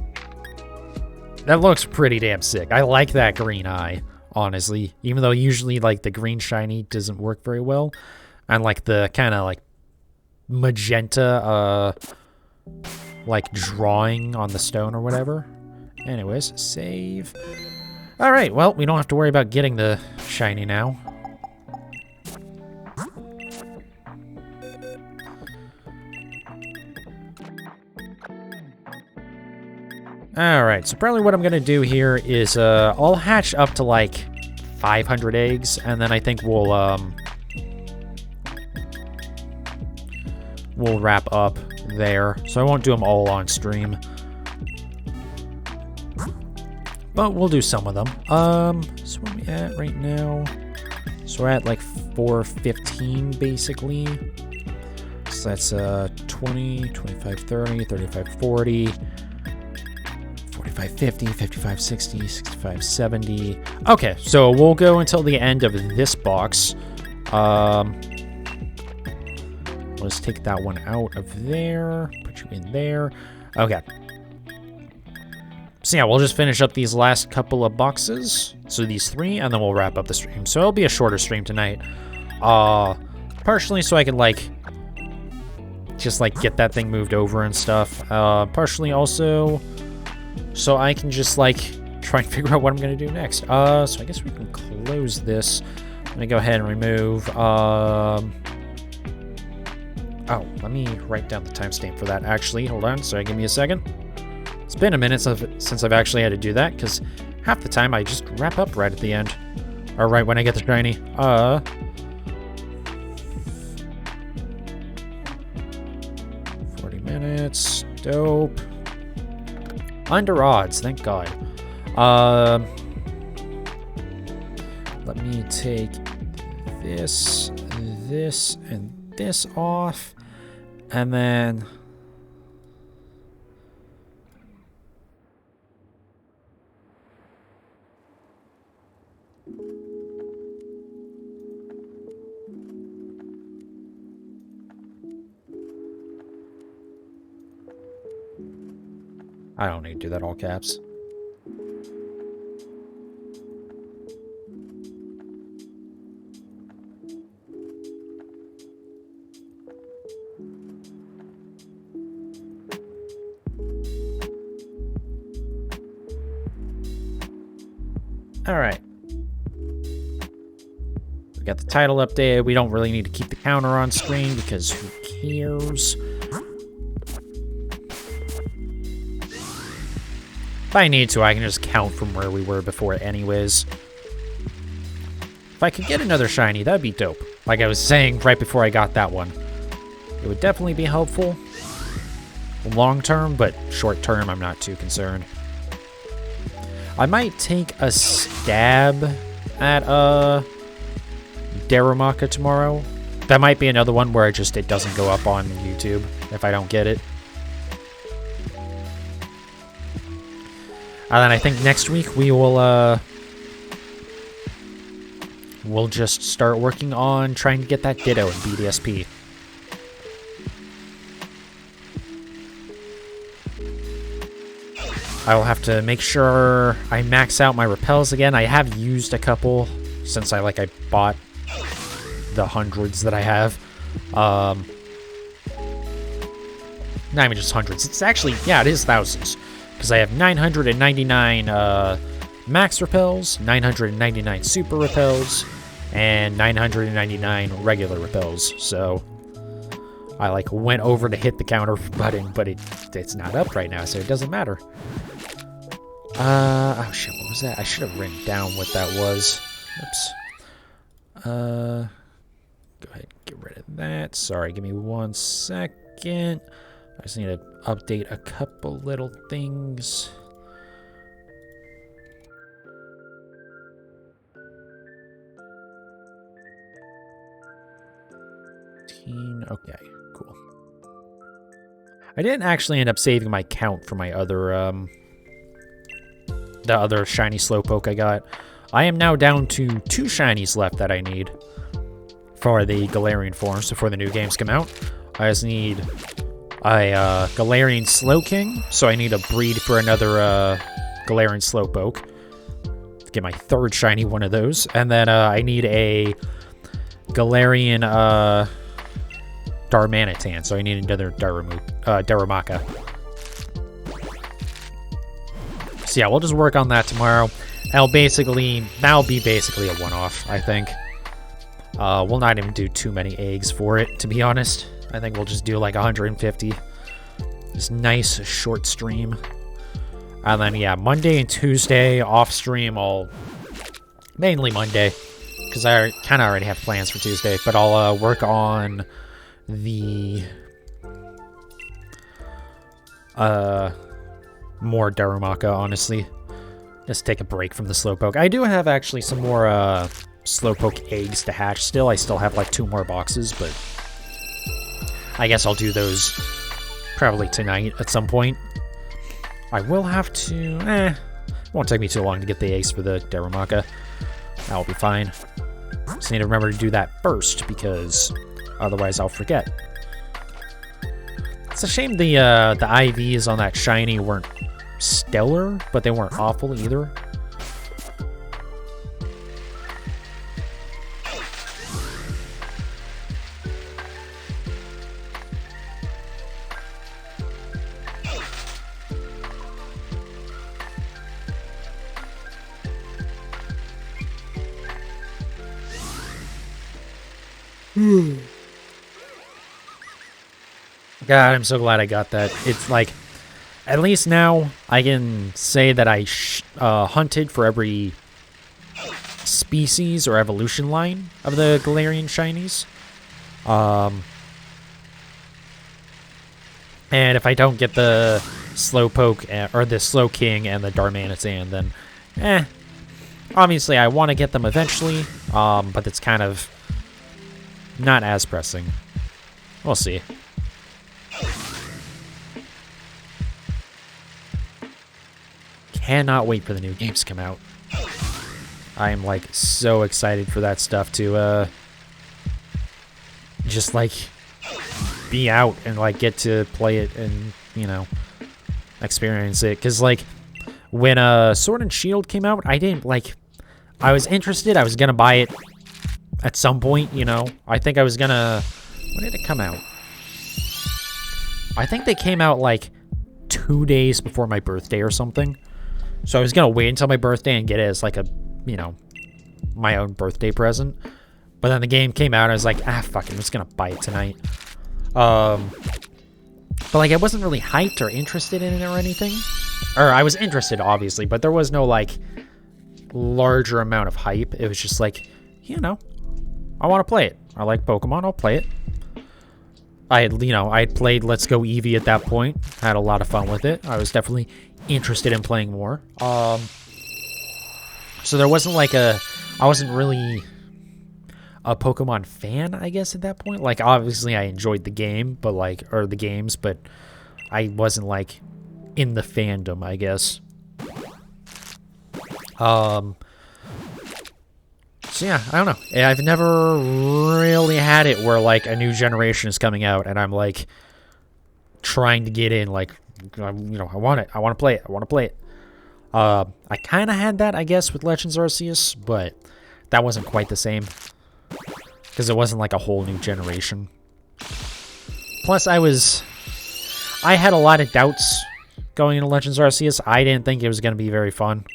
that looks pretty damn sick. I like that green eye, honestly. Even though usually, like, the green shiny doesn't work very well. And, like, the kind of, like, magenta, like, drawing on the stone or whatever. Anyways, save. Alright, well, we don't have to worry about getting the shiny now. Alright, so probably what I'm going to do here is I'll hatch up to like 500 eggs, and then I think we'll wrap up there. So I won't do them all on stream. But we'll do some of them. So where are we at right now? So we're at like 415 basically. So that's 20, 25, 30, 35, 40, 45, 50, 55, 60, 65, 70. Okay, so we'll go until the end of this box. Let's take that one out of there. Put you in there. Okay. So yeah, we'll just finish up these last couple of boxes. So these 3, and then we'll wrap up the stream. So it'll be a shorter stream tonight. Partially so I can, like, just, like, get that thing moved over and stuff. Partially also so I can just, like, try and figure out what I'm going to do next. So I guess we can close this. Let me go ahead and remove, Oh, let me write down the timestamp for that, actually. Hold on, sorry, give me a second. It's been a minute since I've actually had to do that, because half the time I just wrap up right at the end. Or right when I get the shiny. 40 minutes. Dope. Under odds, thank God. Let me take this, and this off. And then... I don't need to do that all caps. Alright. We got the title updated. We don't really need to keep the counter on screen because who cares? If I need to, I can just count from where we were before anyways. If I could get another shiny, that'd be dope. Like I was saying right before I got that one. It would definitely be helpful. Long term, but short term, I'm not too concerned. I might take a stab at Darumaka tomorrow. That might be another one where it doesn't go up on YouTube if I don't get it. And then I think next week we will we'll just start working on trying to get that Ditto in BDSP. I will have to make sure I max out my repels again. I have used a couple since I bought the hundreds that I have. Not even just hundreds. It's actually, yeah, it is thousands. Because I have 999 max repels, 999 super repels, and 999 regular repels. So I went over to hit the counter button, but it's not up right now, so it doesn't matter. Oh shit, what was that? I should have written down what that was. Oops. Go ahead, get rid of that. Sorry, give me 1 second. I just need to update a couple little things. Okay, cool. I didn't actually end up saving my count for my other, the other shiny Slowpoke I got. I am now down to 2 shinies left that I need for the Galarian forms before the new games come out. I just need a Galarian Slowking, so I need a breed for another Galarian Slowpoke to get my 3rd shiny one of those. And then I need a Galarian Darmanitan, so I need another Darumaka. So yeah, we'll just work on that tomorrow. That'll be basically a one-off, I think. We'll not even do too many eggs for it, to be honest. I think we'll just do 150. Just nice short stream. And then yeah, Monday and Tuesday off stream. Mainly Monday, because I kind of already have plans for Tuesday. But I'll work on the more Darumaka, honestly. Just take a break from the Slowpoke. I do have actually some more Slowpoke eggs to hatch still. I still have 2 more boxes, but I guess I'll do those probably tonight at some point. I will have to... won't take me too long to get the eggs for the Darumaka. That'll be fine. Just need to remember to do that first, because otherwise I'll forget. It's a shame the IVs on that shiny weren't stellar, but they weren't awful either. God, I'm so glad I got that. It's like, at least now I can say that I hunted for every species or evolution line of the Galarian shinies. And if I don't get the Slowpoke, or the Slowking and the Darmanitan, then, obviously I want to get them eventually, but it's kind of not as pressing. We'll see. Cannot wait for the new games to come out. I am, like, so excited for that stuff to, just, like, be out and, like, get to play it and, you know, experience it. Because, like, when Sword and Shield came out, I didn't, like, I was interested. I was going to buy it at some point, you know. I think I was going to, when did it come out? I think they came out, like, 2 days before my birthday or something. So I was going to wait until my birthday and get it as, like, a, you know, my own birthday present. But then the game came out and I was like, fuck it, I'm just going to buy it tonight. But, like, I wasn't really hyped or interested in it or anything. Or, I was interested, obviously, but there was no, like, larger amount of hype. It was just like, you know, I want to play it. I like Pokemon, I'll play it. I had played Let's Go Eevee at that point. Had a lot of fun with it. I was definitely interested in playing more. So there wasn't, like, I wasn't really a Pokemon fan, I guess, at that point. Like, obviously I enjoyed the game, but, like, or the games, but I wasn't, like, in the fandom, I guess. So yeah, I don't know. I've never really had it where, like, a new generation is coming out and I'm, like, trying to get in, like, you know, I want it. I want to play it. I want to play it. I kind of had that, I guess, with Legends Arceus, but that wasn't quite the same. Because it wasn't, like, a whole new generation. Plus, I had a lot of doubts going into Legends Arceus. I didn't think it was going to be very fun.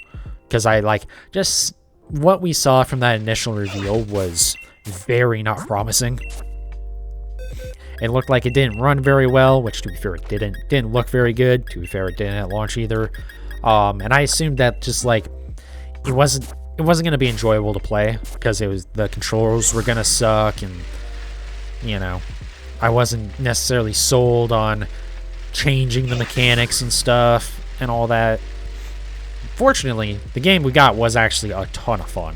Because I, like, just what we saw from that initial reveal was very not promising. It looked like it didn't run very well, which, to be fair, it didn't look very good. To be fair, it didn't at launch either. And I assumed that just, like, it wasn't going to be enjoyable to play because the controls were going to suck, and, you know, I wasn't necessarily sold on changing the mechanics and stuff and all that. Fortunately, the game we got was actually a ton of fun.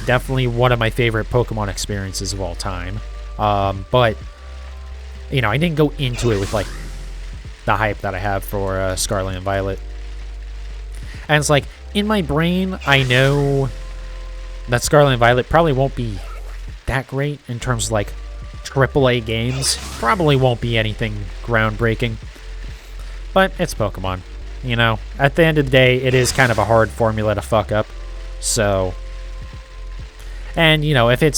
Definitely one of my favorite Pokemon experiences of all time. But, you know, I didn't go into it with, like, the hype that I have for Scarlet and Violet. And it's like, in my brain, I know that Scarlet and Violet probably won't be that great in terms of, like, AAA games. Probably won't be anything groundbreaking. But it's Pokemon. You know, at the end of the day, it is kind of a hard formula to fuck up. So, and, you know, it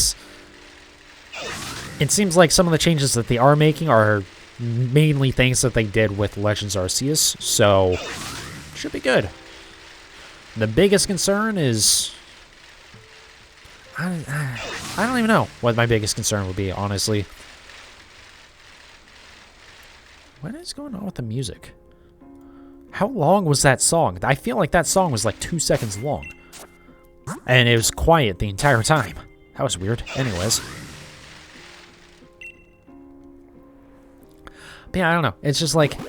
seems like some of the changes that they are making are mainly things that they did with Legends Arceus. So, should be good. The biggest concern is, I don't even know what my biggest concern would be, honestly. What is going on with the music? How long was that song? I feel like that song was like 2 seconds long. And it was quiet the entire time. That was weird. Anyways. But yeah, I don't know. It's just like,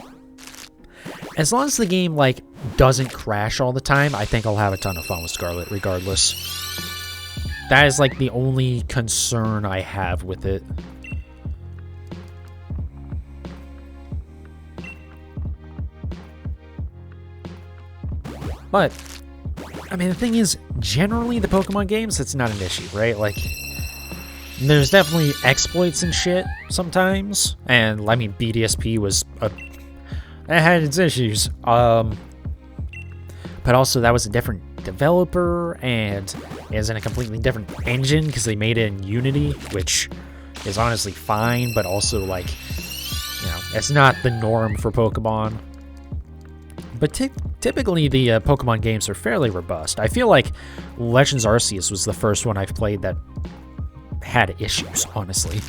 as long as the game, like, doesn't crash all the time, I think I'll have a ton of fun with Scarlet regardless. That is, like, the only concern I have with it. But, I mean, the thing is, generally the Pokemon games, it's not an issue, right? Like, there's definitely exploits and shit sometimes. And, I mean, BDSP it had its issues. But also, that was a different developer, and it was in a completely different engine because they made it in Unity, which is honestly fine, but also, like, you know, it's not the norm for Pokemon. But typically, the Pokemon games are fairly robust. I feel like Legends Arceus was the first one I've played that had issues, honestly.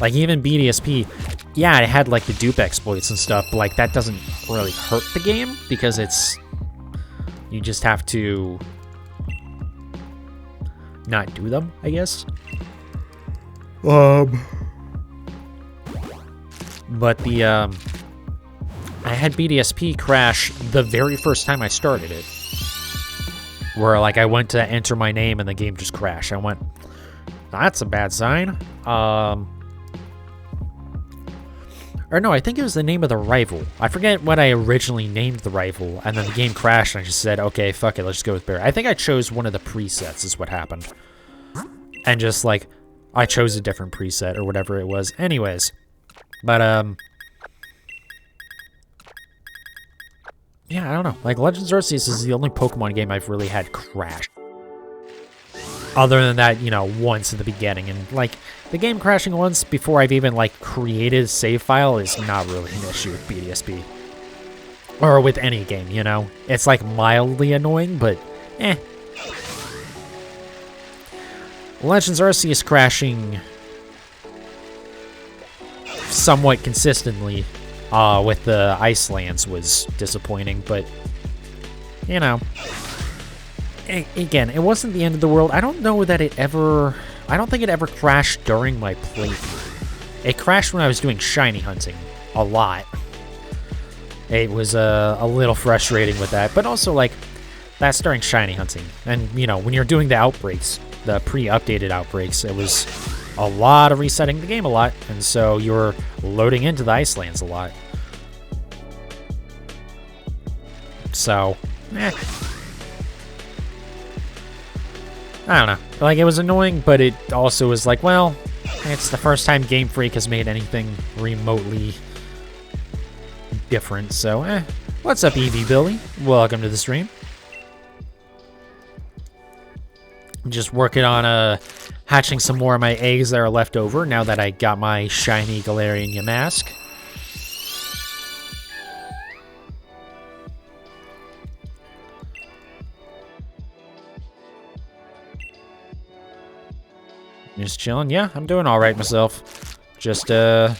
Like, even BDSP, yeah, it had like the dupe exploits and stuff, but like that doesn't really hurt the game because it's, you just have to not do them, I guess. But the I had BDSP crash the very first time I started it, where like I went to enter my name and the game just crashed. I went, that's a bad sign. Or no, I think it was the name of the rival. I forget what I originally named the rival, and then the game crashed, and I just said, okay, fuck it, let's just go with Barry. I think I chose one of the presets is what happened. And just, like, I chose a different preset or whatever it was. Anyways. But, yeah, I don't know. Like, Legends Arceus is the only Pokemon game I've really had crash. Other than that, you know, once in the beginning. And, like, the game crashing once before I've even, like, created a save file is not really an issue with BDSP. Or with any game, you know? It's, like, mildly annoying, but, eh. Legends Arceus crashing somewhat consistently with the Icelands was disappointing, but, you know. Again, it wasn't the end of the world. I don't know that it ever... I don't think it ever crashed during my playthrough. It crashed when I was doing shiny hunting. A lot. It was a little frustrating with that. But also, like, that's during shiny hunting. And, you know, when you're doing the outbreaks, the pre-updated outbreaks, it was a lot of resetting the game a lot. And so you're loading into the Icelands a lot. So, eh. I don't know. Like, it was annoying, but it also was like, well, it's the first time Game Freak has made anything remotely different, so, eh. What's up, Eevee Billy? Welcome to the stream. I'm just working on hatching some more of my eggs that are left over now that I got my shiny Galarian Yamask. Just chilling. Yeah, I'm doing all right myself. Just, like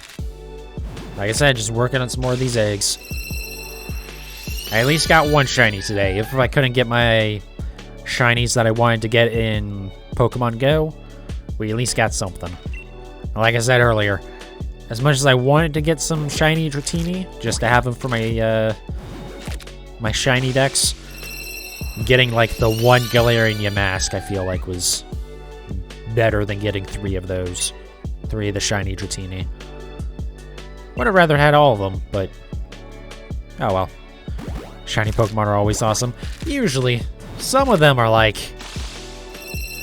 I said, just working on some more of these eggs. I at least got one shiny today. If I couldn't get my shinies that I wanted to get in Pokemon Go, we at least got something. Like I said earlier, as much as I wanted to get some shiny Dratini, just to have them for my, my shiny decks, getting, like, the one Galarian Yamask, I feel like was better than getting 3 of those. 3 of the shiny Dratini. Would have rather had all of them, but oh well. Shiny Pokemon are always awesome. Usually, some of them are like,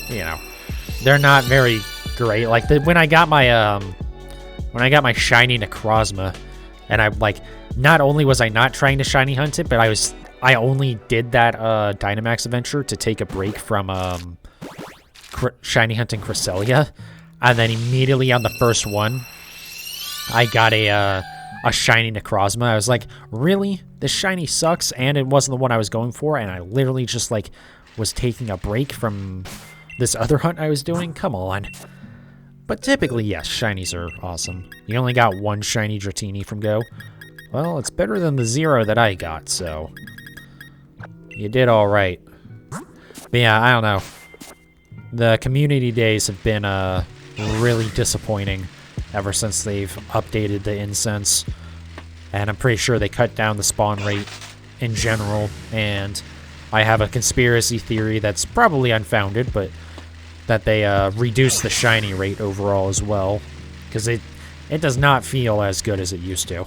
you know, they're not very great. Like when I got my shiny Necrozma, and I like, not only was I not trying to shiny hunt it, but I only did that Dynamax adventure to take a break from shiny hunting Cresselia, and then immediately on the first one, I got a shiny Necrozma. I was like, really? This shiny sucks, and it wasn't the one I was going for, and I literally just, like, was taking a break from this other hunt I was doing? Come on. But typically, yes, shinies are awesome. You only got one shiny Dratini from Go. Well, it's better than the 0 that I got, so you did all right. But yeah, I don't know. The community days have been really disappointing ever since they've updated the incense. And I'm pretty sure they cut down the spawn rate in general. And I have a conspiracy theory that's probably unfounded, but that they reduced the shiny rate overall as well. Because it does not feel as good as it used to.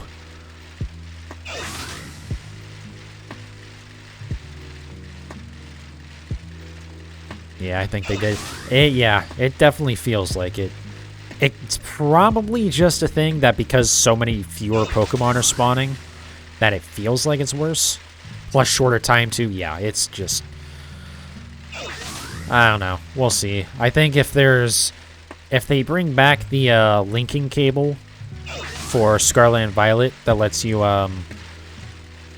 Yeah, I think they did. Yeah, it definitely feels like it. It's probably just a thing that because so many fewer Pokemon are spawning, that it feels like it's worse. Plus shorter time too. Yeah, it's just, I don't know. We'll see. I think if they bring back the linking cable for Scarlet and Violet that lets you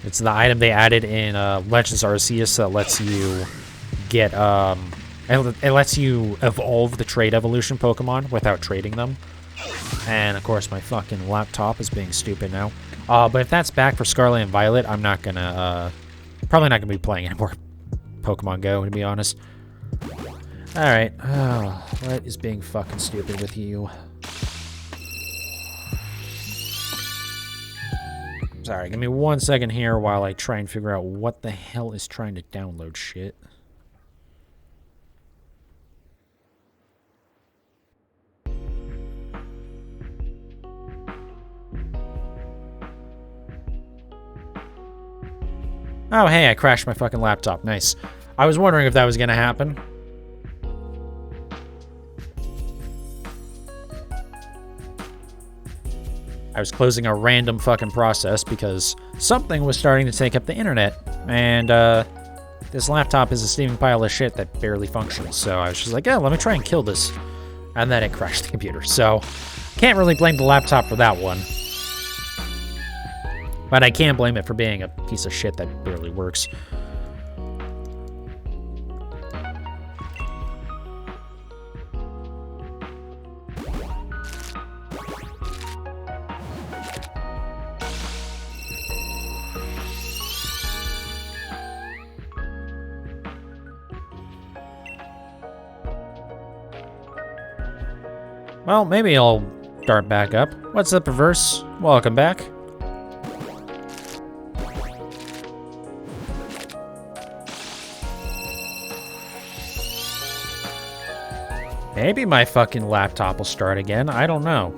it's the item they added in Legends Arceus that lets you get it lets you evolve the trade evolution Pokemon without trading them. And, of course, my fucking laptop is being stupid now. But if that's back for Scarlet and Violet, I'm not gonna, probably not gonna be playing any more Pokemon Go, to be honest. Alright. Oh, what is being fucking stupid with you? Sorry, give me 1 second here while I try and figure out what the hell is trying to download shit. Oh, hey, I crashed my fucking laptop. Nice. I was wondering if that was gonna happen. I was closing a random fucking process because something was starting to take up the internet. And, this laptop is a steaming pile of shit that barely functions. So I was just like, yeah, let me try and kill this. And then it crashed the computer. So, can't really blame the laptop for that one. But I can blame it for being a piece of shit that barely works. Well, maybe I'll start back up. What's up, Perverse? Welcome back. Maybe my fucking laptop will start again. I don't know.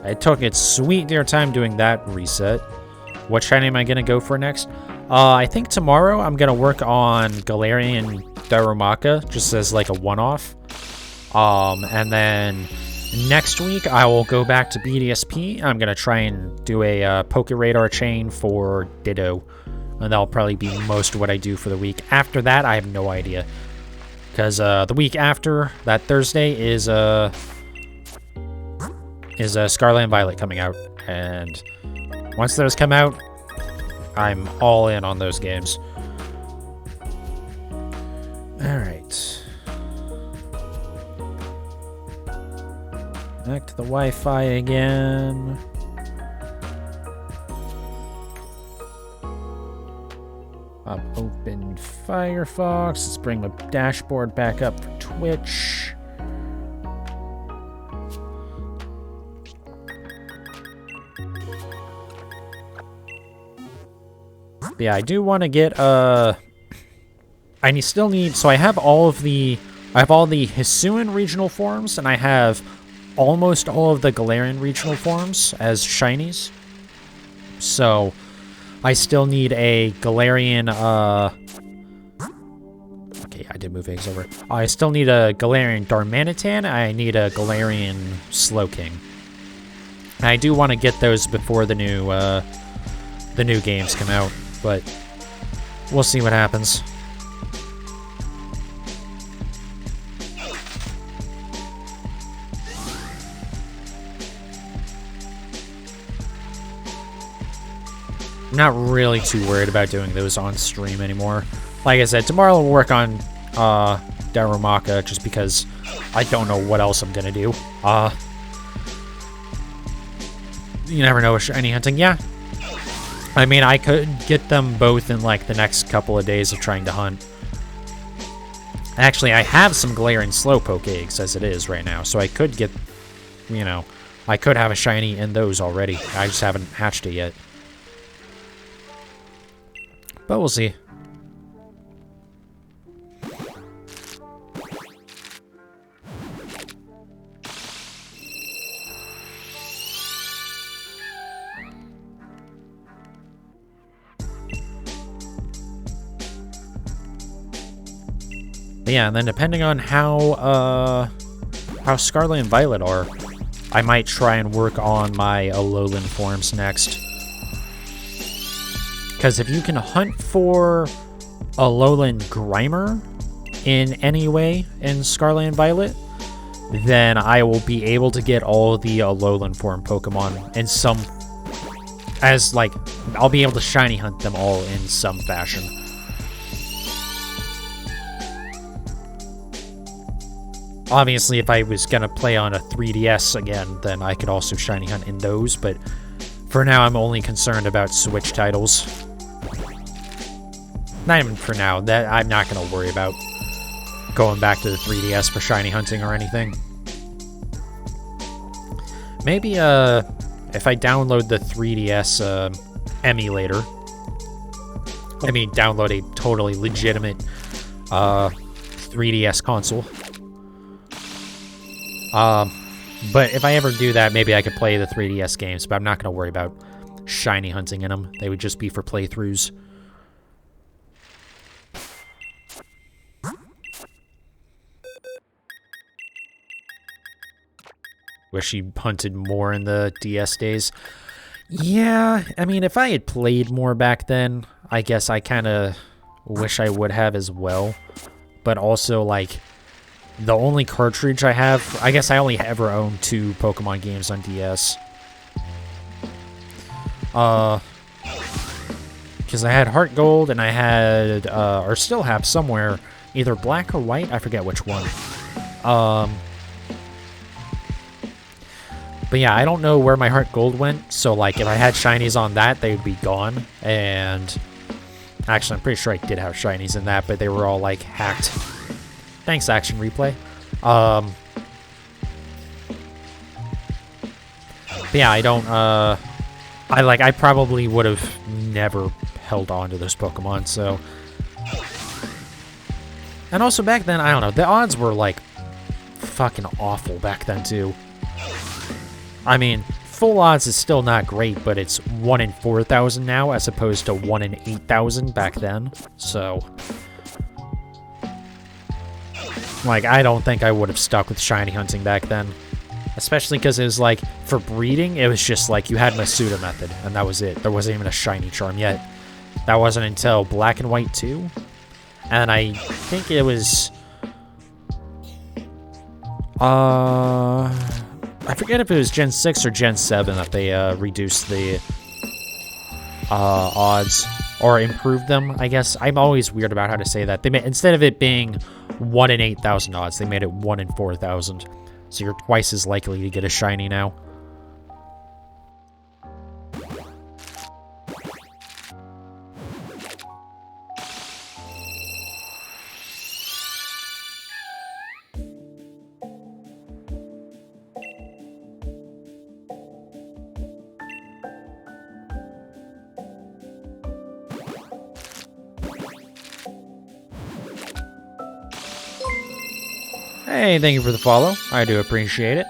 I took its sweet dear time doing that reset. What shiny am I going to go for next? I think tomorrow I'm going to work on Galarian Yamask, just as like a one-off. And then next week I will go back to BDSP. I'm going to try and do a Poke Radar chain for Ditto. And that'll probably be most of what I do for the week. After that, I have no idea. Because the week after, that Thursday, is Scarlet and Violet coming out. And once those come out, I'm all in on those games. Alright. Back to the Wi-Fi again. Pop open Firefox. Let's bring the dashboard back up for Twitch. But yeah, I do want to get still need, so I have all the Hisuian regional forms, and I have almost all of the Galarian regional forms as shinies. So I still need a Galarian, okay, I did move eggs over. I still need a Galarian Darmanitan, I need a Galarian Slowking. And I do want to get those before the new games come out, but we'll see what happens. I'm not really too worried about doing those on stream anymore. Like I said, tomorrow we'll work on Darumaka just because I don't know what else I'm gonna do. You never know with shiny hunting. Yeah. I mean, I could get them both in like the next couple of days of trying to hunt. Actually, I have some Galarian Slowpoke eggs as it is right now, so I could get, you know, I could have a shiny in those already. I just haven't hatched it yet. But we'll see. But yeah, and then depending on how Scarlet and Violet are, I might try and work on my Alolan forms next. Because if you can hunt for Alolan Grimer in any way in Scarlet and Violet, then I will be able to get all the Alolan form Pokemon in some, as like, I'll be able to shiny hunt them all in some fashion. Obviously, if I was gonna play on a 3DS again, then I could also shiny hunt in those, but for now, I'm only concerned about Switch titles. Not even for now. That I'm not gonna worry about going back to the 3DS for shiny hunting or anything. Maybe, if I download the 3DS, emulator, I mean, download a totally legitimate, 3DS console. But if I ever do that, maybe I could play the 3DS games, but I'm not going to worry about shiny hunting in them. They would just be for playthroughs. Wish he hunted more in the DS days. Yeah, I mean, if I had played more back then, I guess I kind of wish I would have as well. But also, like, the only cartridge I have, I guess I only ever owned 2 Pokemon games on DS. Because I had Heart Gold and I had, or still have somewhere, either Black or White, I forget which one. But yeah, I don't know where my Heart Gold went, so like if I had shinies on that, they would be gone. And actually, I'm pretty sure I did have shinies in that, but they were all like hacked. Thanks, Action Replay. But yeah, I don't, I probably would have never held on to those Pokemon, so. And also back then, I don't know, the odds were like fucking awful back then too. I mean, full odds is still not great, but it's 1 in 4,000 now as opposed to 1 in 8,000 back then, so. Like, I don't think I would have stuck with shiny hunting back then. Especially because it was like, for breeding, it was just like you had Masuda method, and that was it. There wasn't even a shiny charm yet. That wasn't until Black and White 2. And I think it was... I forget if it was Gen 6 or Gen 7 that they reduced the odds, or improved them, I guess. I'm always weird about how to say that. They made, instead of it being 1 in 8,000 odds, they made it 1 in 4,000. So you're twice as likely to get a shiny now. Hey, thank you for the follow. I do appreciate it.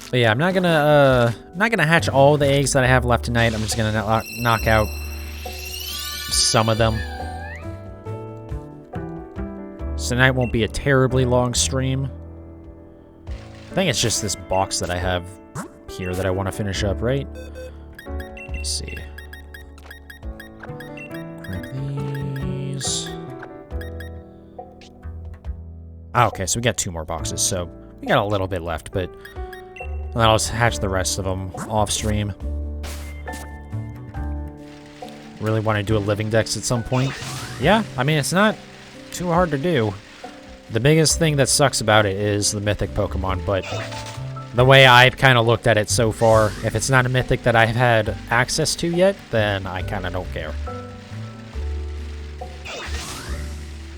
But yeah, I'm not gonna hatch all the eggs that I have left tonight. I'm just gonna knock out some of them. So tonight won't be a terribly long stream. I think it's just this box that I have here that I want to finish up, right? Let's see. Grab these. Ah, okay, so we got 2 more boxes, so we got a little bit left, but and then I'll just hatch the rest of them off stream. Really want to do a living dex at some point. Yeah, I mean, it's not too hard to do. The biggest thing that sucks about it is the mythic Pokemon, but the way I've kind of looked at it so far, if it's not a mythic that I've had access to yet, then I kind of don't care.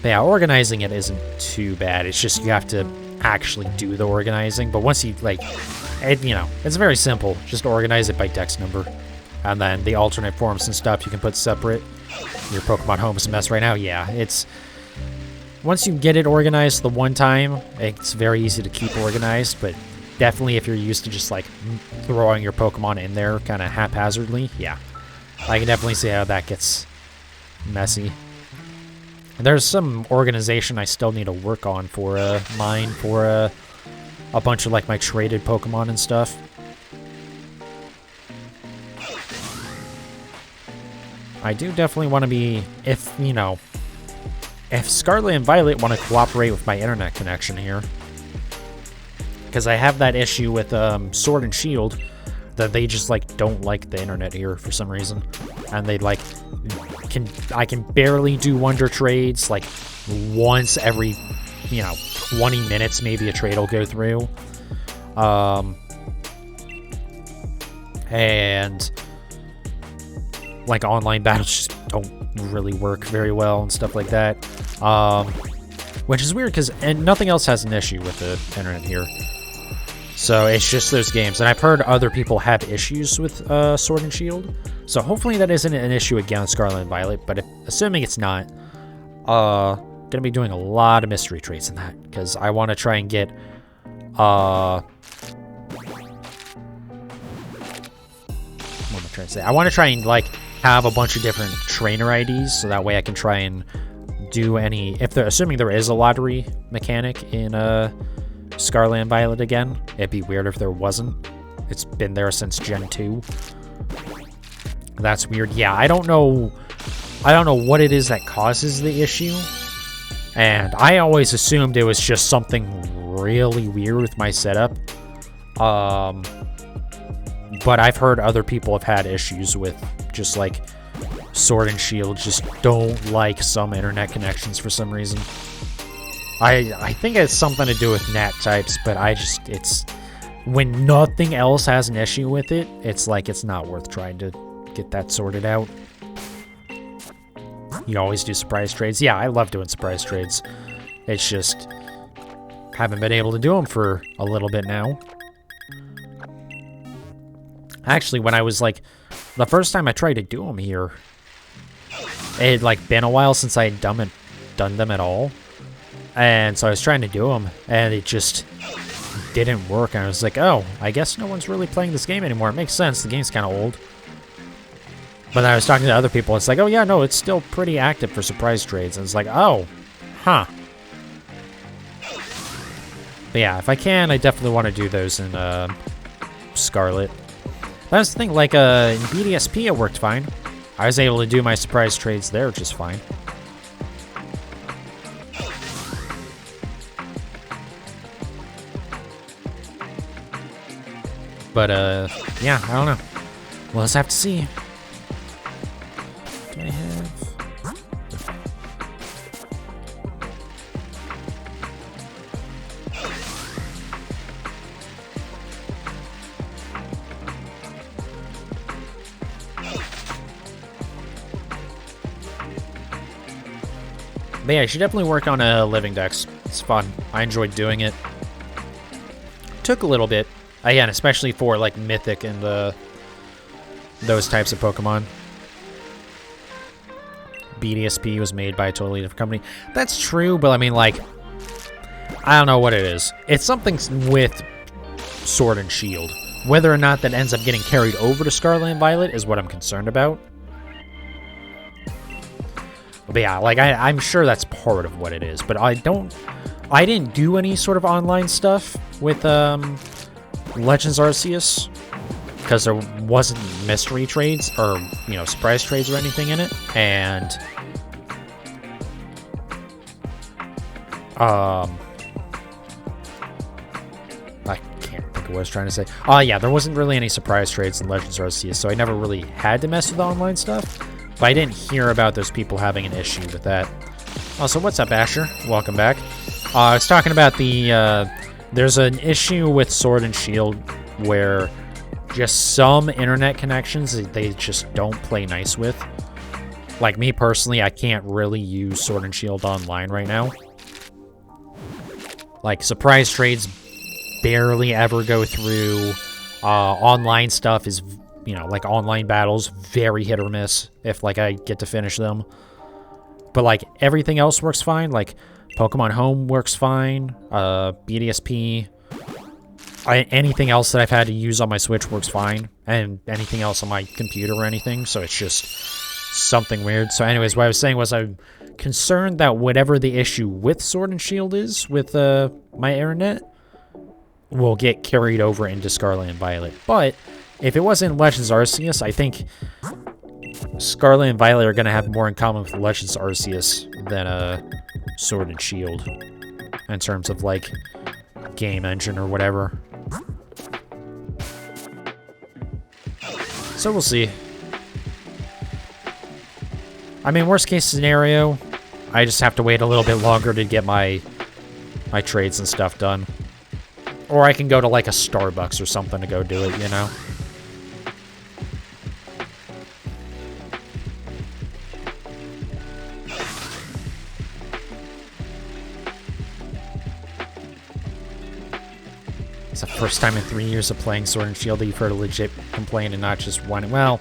But yeah, organizing it isn't too bad. It's just you have to actually do the organizing, but once you, like... you know, it's very simple. Just organize it by dex number. And then the alternate forms and stuff you can put separate. Your Pokemon home is a mess right now. Yeah, it's... Once you get it organized the one time, it's very easy to keep organized, but definitely if you're used to just, like, throwing your Pokemon in there kind of haphazardly, yeah. I can definitely see how that gets messy. And there's some organization I still need to work on for mine, for a bunch of, like, my traded Pokemon and stuff. I do definitely want to be, if, you know, if Scarlet and Violet want to cooperate with my internet connection here, because I have that issue with Sword and Shield, that they just, like, don't like the internet here for some reason. And they, like, I can barely do Wonder Trades, like, once every, you know, 20 minutes maybe a trade will go through. And, like, online battles just don't really work very well and stuff like that. Which is weird, because nothing else has an issue with the internet here. So it's just those games. And I've heard other people have issues with Sword and Shield. So hopefully that isn't an issue again with Scarlet and Violet. But assuming it's not, going to be doing a lot of mystery traits in that. Because I want to try and get... what am I trying to say? I want to try and, like, have a bunch of different trainer IDs. So that way I can try and do any... If they're assuming there is a lottery mechanic in... Scarlet and Violet again. It'd be weird if there wasn't. It's been there since Gen 2. That's weird. Yeah, I don't know what it is that causes the issue. And I always assumed it was just something really weird with my setup. But I've heard other people have had issues with just, like, Sword and Shield just don't like some internet connections for some reason. I think it's something to do with NAT types, but it's... When nothing else has an issue with it, it's like it's not worth trying to get that sorted out. You always do surprise trades. Yeah, I love doing surprise trades. It's just... haven't been able to do them for a little bit now. Actually, when I was, like... The first time I tried to do them here, it had, like, been a while since I had done them at all. And so I was trying to do them, and it just didn't work. And I was like, oh, I guess no one's really playing this game anymore. It makes sense. The game's kind of old. But then I was talking to other people. It's like, oh, yeah, no, it's still pretty active for surprise trades. And it's like, oh, huh. But yeah, if I can, I definitely want to do those in Scarlet. That's the thing. Like, in BDSP, it worked fine. I was able to do my surprise trades there just fine. But, yeah, I don't know. We'll just have to see. Do I have... But yeah, I should definitely work on a living dex. It's fun. I enjoyed doing it. Took a little bit. Again, especially for, like, Mythic and those types of Pokemon. BDSP was made by a totally different company. That's true, but I mean, like, I don't know what it is. It's something with Sword and Shield. Whether or not that ends up getting carried over to Scarlet and Violet is what I'm concerned about. But yeah, like, I'm sure that's part of what it is. But I didn't do any sort of online stuff with, Legends Arceus, because there wasn't mystery trades or, you know, surprise trades or anything in it, and I can't think of what I was trying to say. Yeah, there wasn't really any surprise trades in Legends Arceus, so I never really had to mess with the online stuff, but I didn't hear about those people having an issue with that. Also, what's up, Asher? Welcome back. I was talking about the, there's an issue with Sword and Shield where just some internet connections they just don't play nice with. Like me personally, I can't really use Sword and Shield online right now. Like, surprise trades barely ever go through. Online stuff is, you know, like online battles, very hit or miss if, like, I get to finish them. But, like, everything else works fine. Like, Pokemon Home works fine. BDSP. Anything else that I've had to use on my Switch works fine. And anything else on my computer or anything. So it's just something weird. So anyways, what I was saying was I'm concerned that whatever the issue with Sword and Shield is with my internet, will get carried over into Scarlet and Violet. But if it wasn't Legends Arceus, I think Scarlet and Violet are going to have more in common with Legends Arceus than Sword and Shield in terms of, like, game engine or whatever. So we'll see. I mean, worst case scenario, I just have to wait a little bit longer to get my trades and stuff done. Or I can go to, like, a Starbucks or something to go do it, you know? It's the first time in 3 years of playing Sword and Shield that you've heard a legit complaint and not just one. Well,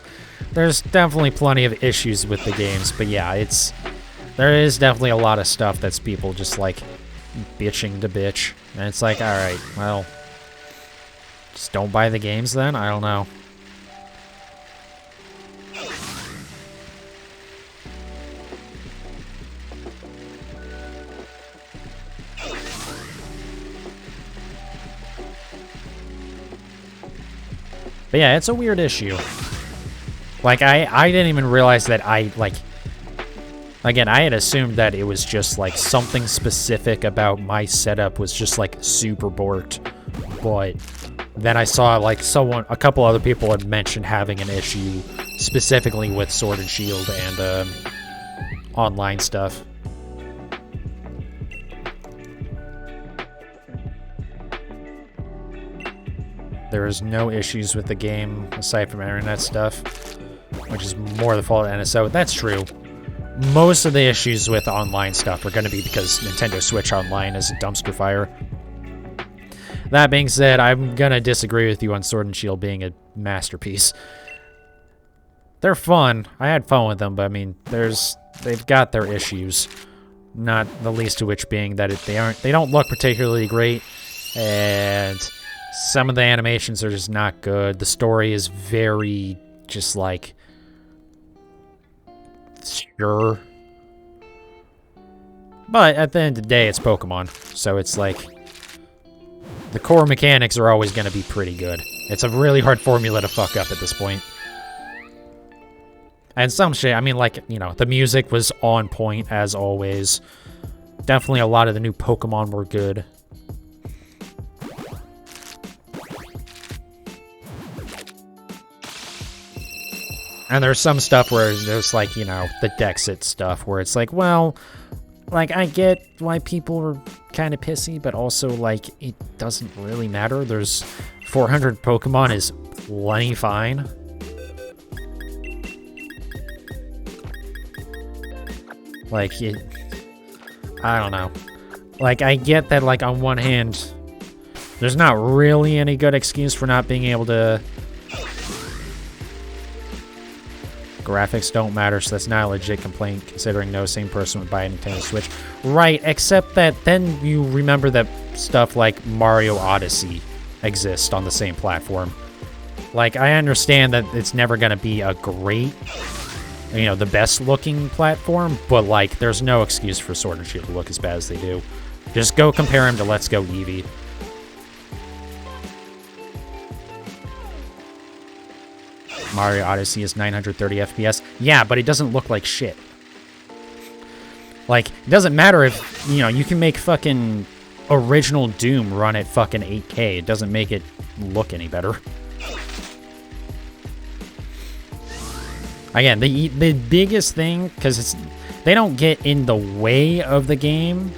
there's definitely plenty of issues with the games, but yeah, there is definitely a lot of stuff that's people just, like, bitching to bitch. And it's like, alright, well, just don't buy the games then? I don't know. But yeah, it's a weird issue. Like, I didn't even realize that again, I had assumed that it was just, like, something specific about my setup was just, like, super borked. But then I saw, like, a couple other people had mentioned having an issue specifically with Sword and Shield and online stuff. There is no issues with the game aside from internet stuff, which is more the fault of NSO. That's true. Most of the issues with online stuff are going to be because Nintendo Switch Online is a dumpster fire. That being said, I'm going to disagree with you on Sword and Shield being a masterpiece. They're fun. I had fun with them, but I mean, they've got their issues. Not the least of which being that they don't look particularly great, and some of the animations are just not good. The story is very just like sure. But at the end of the day, it's Pokemon, so it's like the core mechanics are always going to be pretty good. It's a really hard formula to fuck up at this point. And some shit, I mean, like, you know, the music was on point as always. Definitely a lot of the new Pokemon were good. And there's some stuff where there's, like, you know, the Dexit stuff where it's like, well, like, I get why people are kind of pissy, but also, like, it doesn't really matter. There's 400 Pokemon is plenty fine. Like, I don't know. Like, I get that, like, on one hand, there's not really any good excuse for not being able to... Graphics don't matter, so that's not a legit complaint, considering no same person would buy a Nintendo Switch. Right, except that then you remember that stuff like Mario Odyssey exists on the same platform. Like, I understand that it's never going to be a great, you know, the best looking platform, but, like, there's no excuse for Sword and Shield to look as bad as they do. Just go compare them to Let's Go Eevee. Mario Odyssey is 930 FPS. Yeah, but it doesn't look like shit. Like, it doesn't matter if, you know, you can make fucking original Doom run at fucking 8K. It doesn't make it look any better. Again, the biggest thing, because they don't get in the way of the game,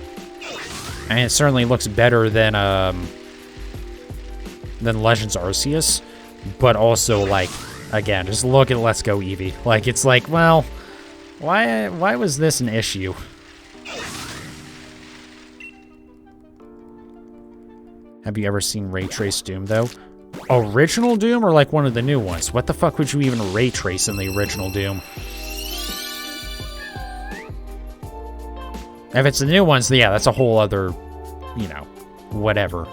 and it certainly looks better than Legends Arceus, but also, like, again, just look at Let's Go Eevee. Like, it's like, well, why was this an issue? Have you ever seen Ray Trace Doom, though? Original Doom or, like, one of the new ones? What the fuck would you even Ray Trace in the original Doom? If it's the new ones, yeah, that's a whole other, you know, whatever.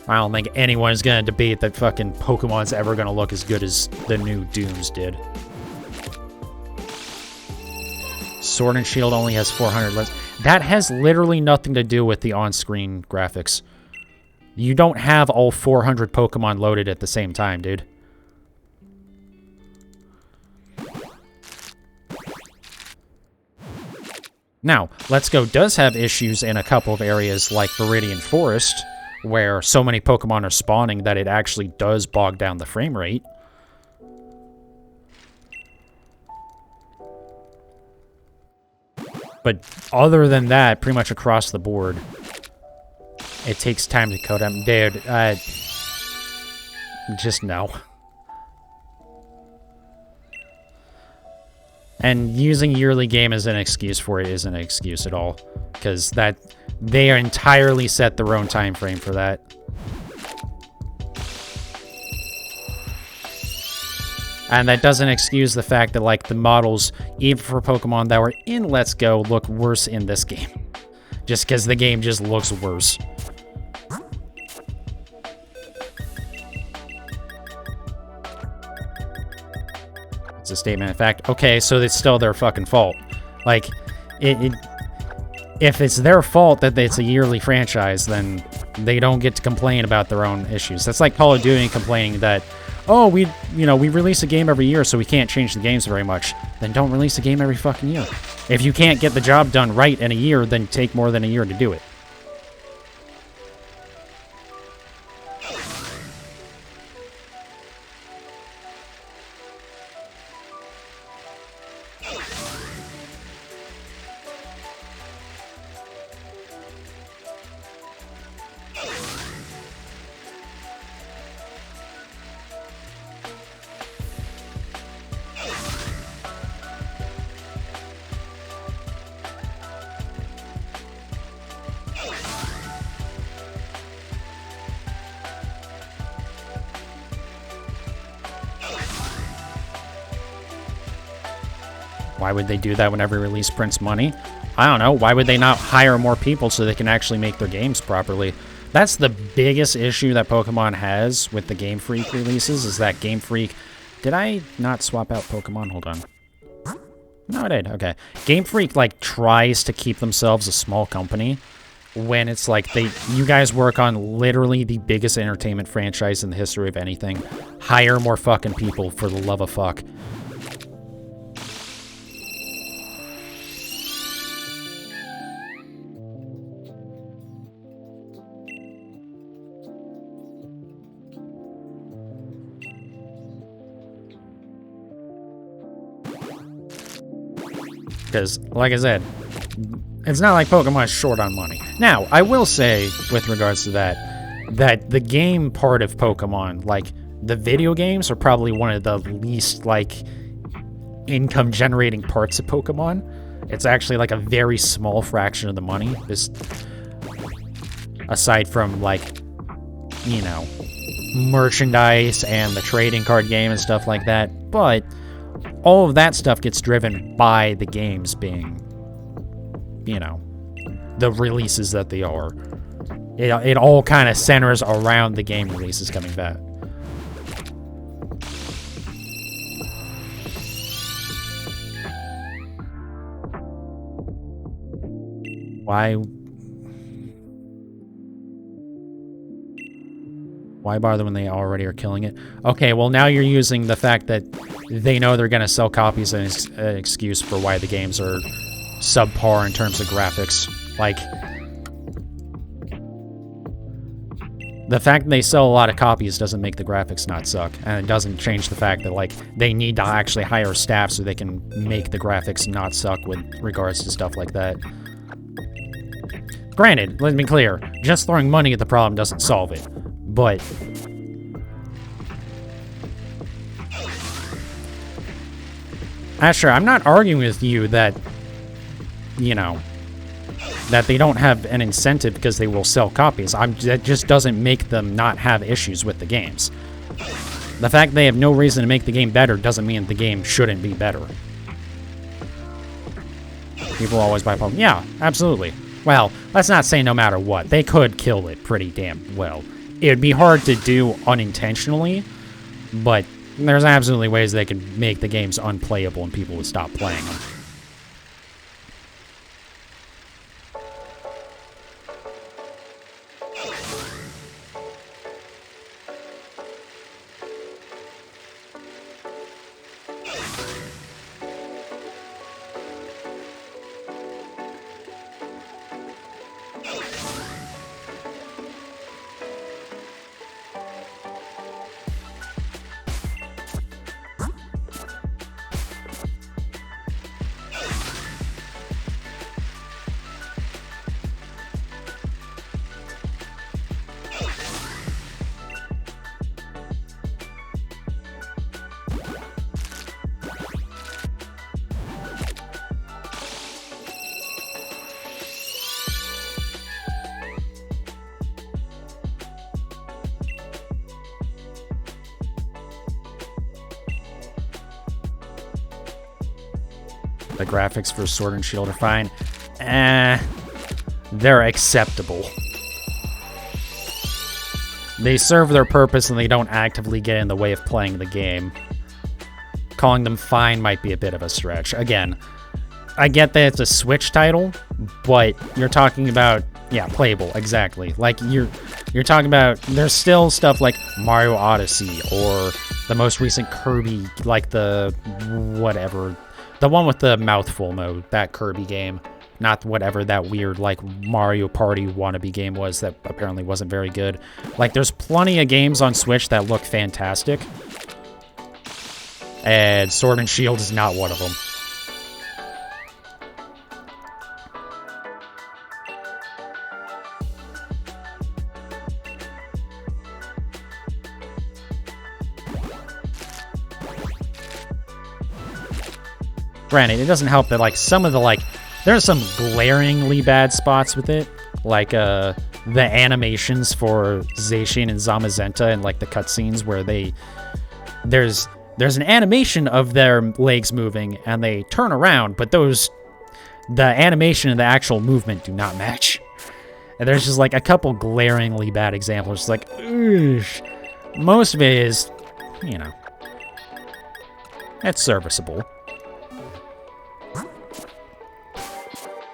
I don't think anyone's gonna debate that fucking Pokemon's ever gonna look as good as the new Dooms did. Sword and Shield only has 400 less. That has literally nothing to do with the on-screen graphics. You don't have all 400 Pokemon loaded at the same time, dude. Now, Let's Go does have issues in a couple of areas like Viridian Forest, where so many Pokemon are spawning that it actually does bog down the frame rate. But other than that, pretty much across the board, it takes time to code them. Dude, just no. And using yearly game as an excuse for it isn't an excuse at all, because they entirely set their own time frame for that. And that doesn't excuse the fact that, like, the models, even for Pokemon that were in Let's Go, look worse in this game. Just because the game just looks worse. It's a statement of fact. Okay, so it's still their fucking fault. Like, if it's their fault that it's a yearly franchise, then they don't get to complain about their own issues. That's like Call of Duty complaining that, oh, we release a game every year, so we can't change the games very much. Then don't release a game every fucking year. If you can't get the job done right in a year, then take more than a year to do it. Why would they do that when every release prints money? I don't know. Why would they not hire more people so they can actually make their games properly? That's the biggest issue that Pokemon has with the Game Freak releases, is that Game Freak... Did I not swap out Pokemon? Hold on. No, I did. Okay. Game Freak, like, tries to keep themselves a small company when it's like, you guys work on literally the biggest entertainment franchise in the history of anything. Hire more fucking people, for the love of fuck. Because, like I said, it's not like Pokemon's short on money. Now, I will say, with regards to that the game part of Pokemon, like, the video games are probably one of the least, like, income-generating parts of Pokemon. It's actually, like, a very small fraction of the money. This, aside from, like, you know, merchandise and the trading card game and stuff like that. But all of that stuff gets driven by the games being, you know, the releases that they are. It all kind of centers around the game releases coming back. Why bother when they already are killing it? Okay, well, now you're using the fact that they know they're going to sell copies as an excuse for why the games are subpar in terms of graphics. Like, the fact that they sell a lot of copies doesn't make the graphics not suck, and it doesn't change the fact that, like, they need to actually hire staff so they can make the graphics not suck with regards to stuff like that. Granted, let's be clear, just throwing money at the problem doesn't solve it, but Asher, I'm not arguing with you that, you know, that they don't have an incentive because they will sell copies. That just doesn't make them not have issues with the games. The fact they have no reason to make the game better doesn't mean the game shouldn't be better. People always buy Pokemon. Yeah, absolutely. Well, let's not say no matter what. They could kill it pretty damn well. It would be hard to do unintentionally, but there's absolutely ways they could make the games unplayable and people would stop playing them. The graphics for Sword and Shield are fine. They're acceptable. They serve their purpose and they don't actively get in the way of playing the game. Calling them fine might be a bit of a stretch. Again, I get that it's a Switch title, but you're talking about, yeah, playable, exactly. Like, you're talking about, there's still stuff like Mario Odyssey, or the most recent Kirby, like the, whatever, the one with the mouthful mode, that Kirby game. Not whatever that weird, like, Mario Party wannabe game was that apparently wasn't very good. Like, there's plenty of games on Switch that look fantastic. And Sword and Shield is not one of them. Granted, it doesn't help that, like, some of the, like, there's some glaringly bad spots with it. Like, the animations for Zacian and Zamazenta and, like, the cutscenes where there's an animation of their legs moving and they turn around, but the animation and the actual movement do not match. And there's just, like, a couple glaringly bad examples. It's like, ugh. Most of it is, you know, it's serviceable.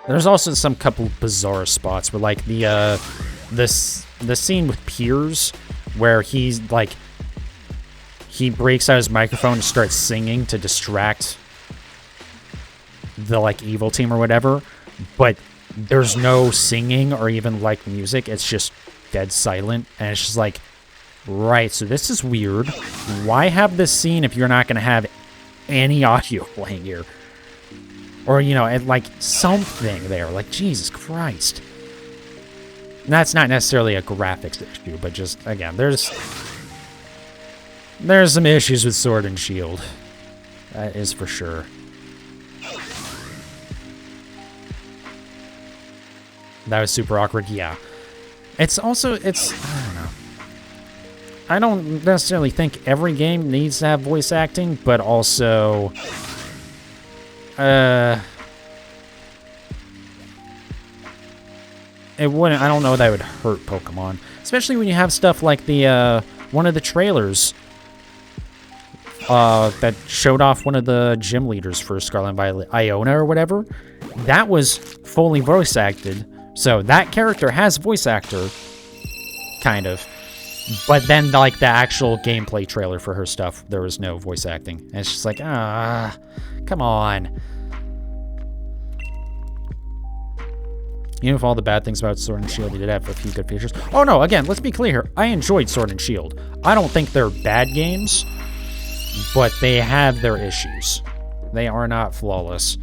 There's also some couple bizarre spots where, like, the scene with Piers, where he's, like, he breaks out his microphone and starts singing to distract the, like, evil team or whatever, but there's no singing or even, like, music. It's just dead silent, and it's just like, right, so this is weird. Why have this scene if you're not going to have any audio playing here? Or, you know, like, something there. Like, Jesus Christ. And that's not necessarily a graphics issue, but just, again, there's some issues with Sword and Shield. That is for sure. That was super awkward, yeah. It's also, I don't know. I don't necessarily think every game needs to have voice acting, but also... it wouldn't, I don't know that it would hurt Pokemon. Especially when you have stuff like the, one of the trailers, that showed off one of the gym leaders for Scarlet and Violet, Iona or whatever. That was fully voice acted. So that character has voice actor, kind of. But then, like, the actual gameplay trailer for her stuff, there was no voice acting. And it's just like, come on. You know, with all the bad things about Sword and Shield, they did have a few good features. Oh, no, again, let's be clear here. I enjoyed Sword and Shield. I don't think they're bad games, but they have their issues. They are not flawless.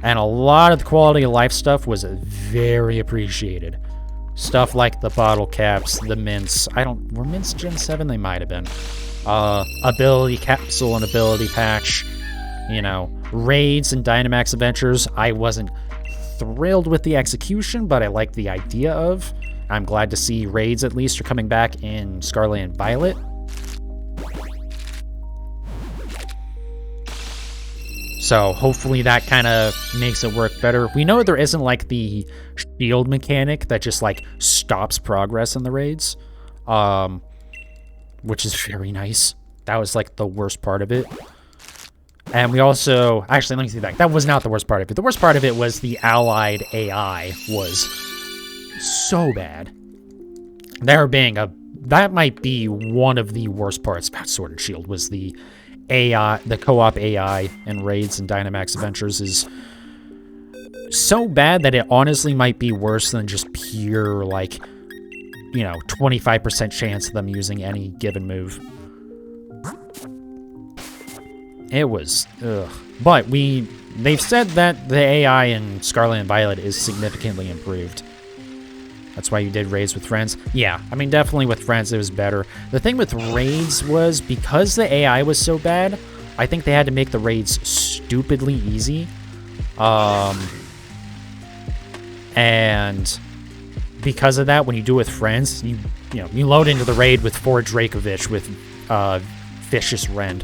And a lot of the quality of life stuff was very appreciated. Stuff like the bottle caps, the mints. Were mints Gen 7? They might have been. Ability capsule and ability patch. You know, raids and Dynamax adventures. I wasn't thrilled with the execution, but I liked the idea of. I'm glad to see raids at least are coming back in Scarlet and Violet. So hopefully that kind of makes it work better. We know there isn't, like, the shield mechanic that just, like, stops progress in the raids, which is very nice. That was, like, the worst part of it. And we also... Actually, let me see that. That was not the worst part of it. The worst part of it was the allied AI was so bad. That might be one of the worst parts about Sword and Shield, was the AI, the co-op AI in raids and Dynamax Adventures is so bad that it honestly might be worse than just pure, like, you know, 25% chance of them using any given move. It was, ugh. But they've said that the AI in Scarlet and Violet is significantly improved. That's why you did raids with friends. Yeah, I mean, definitely with friends it was better. The thing with raids was, because the AI was so bad, I think they had to make the raids stupidly easy. And because of that, when you do it with friends, you load into the raid with 4 Dracovish with Vicious Rend.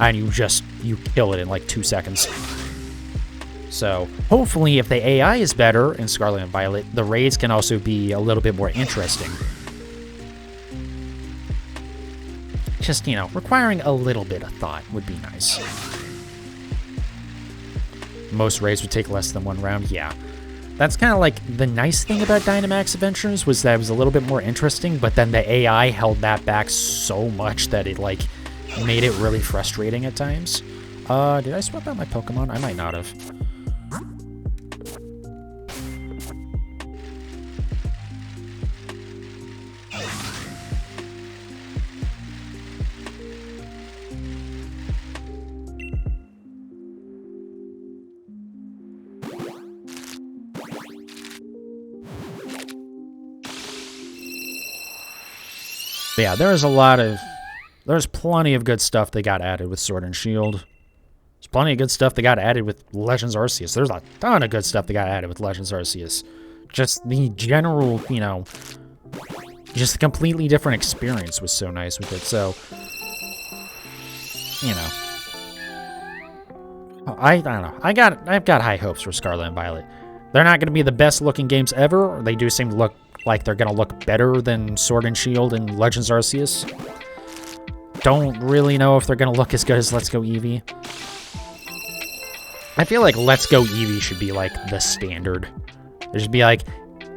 and you kill it in like 2 seconds. So hopefully if the AI is better in Scarlet and Violet, the raids can also be a little bit more interesting. Just, you know, requiring a little bit of thought would be nice. Most raids would take less than 1 round, yeah. That's kind of like the nice thing about Dynamax Adventures, was that it was a little bit more interesting, but then the AI held that back so much that it, like, made it really frustrating at times. Did I swap out my Pokemon? I might not have. But yeah, there's plenty of good stuff that got added with Sword and Shield. There's plenty of good stuff that got added with Legends Arceus. There's a ton of good stuff that got added with Legends Arceus. Just the general, you know, just a completely different experience was so nice with it. So, you know, I don't know. I've got high hopes for Scarlet and Violet. They're not going to be the best looking games ever. They do seem to look like they're going to look better than Sword and Shield and Legends Arceus. Don't really know if they're going to look as good as Let's Go Eevee. I feel like Let's Go Eevee should be like the standard. It should be like,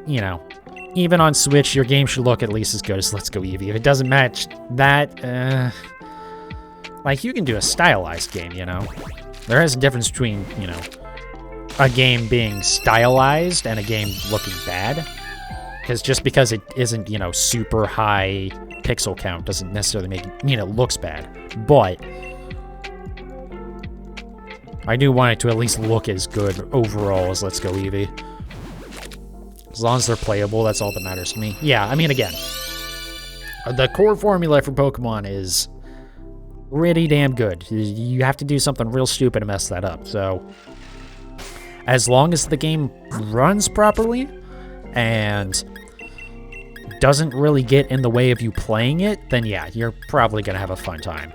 you know, even on Switch, your game should look at least as good as Let's Go Eevee. If it doesn't match that, like, you can do a stylized game, you know? There is a difference between, you know, a game being stylized and a game looking bad. Because just because it isn't, you know, super high pixel count doesn't necessarily mean it looks bad. But I do want it to at least look as good overall as Let's Go Eevee. As long as they're playable, that's all that matters to me. Yeah, I mean, again, the core formula for Pokemon is pretty damn good. You have to do something real stupid to mess that up. So as long as the game runs properly and doesn't really get in the way of you playing it, then yeah, you're probably going to have a fun time.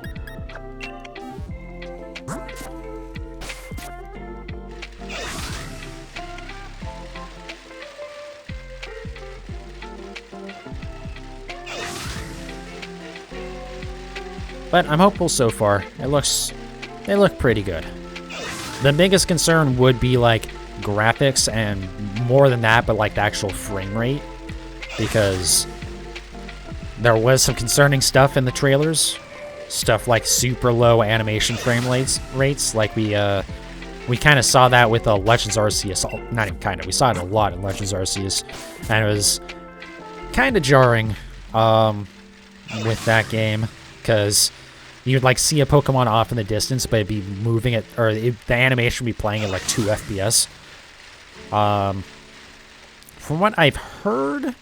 But I'm hopeful so far. They look pretty good. The biggest concern would be like graphics and more than that, but like the actual frame rate. Because there was some concerning stuff in the trailers. Stuff like super low animation frame rates. Like we kind of saw that with Legends Arceus. Not even kind of. We saw it a lot in Legends Arceus. And it was kind of jarring with that game. Because you'd like see a Pokemon off in the distance, but it'd be moving it, or the animation would be playing at like 2 FPS. From what I've heard,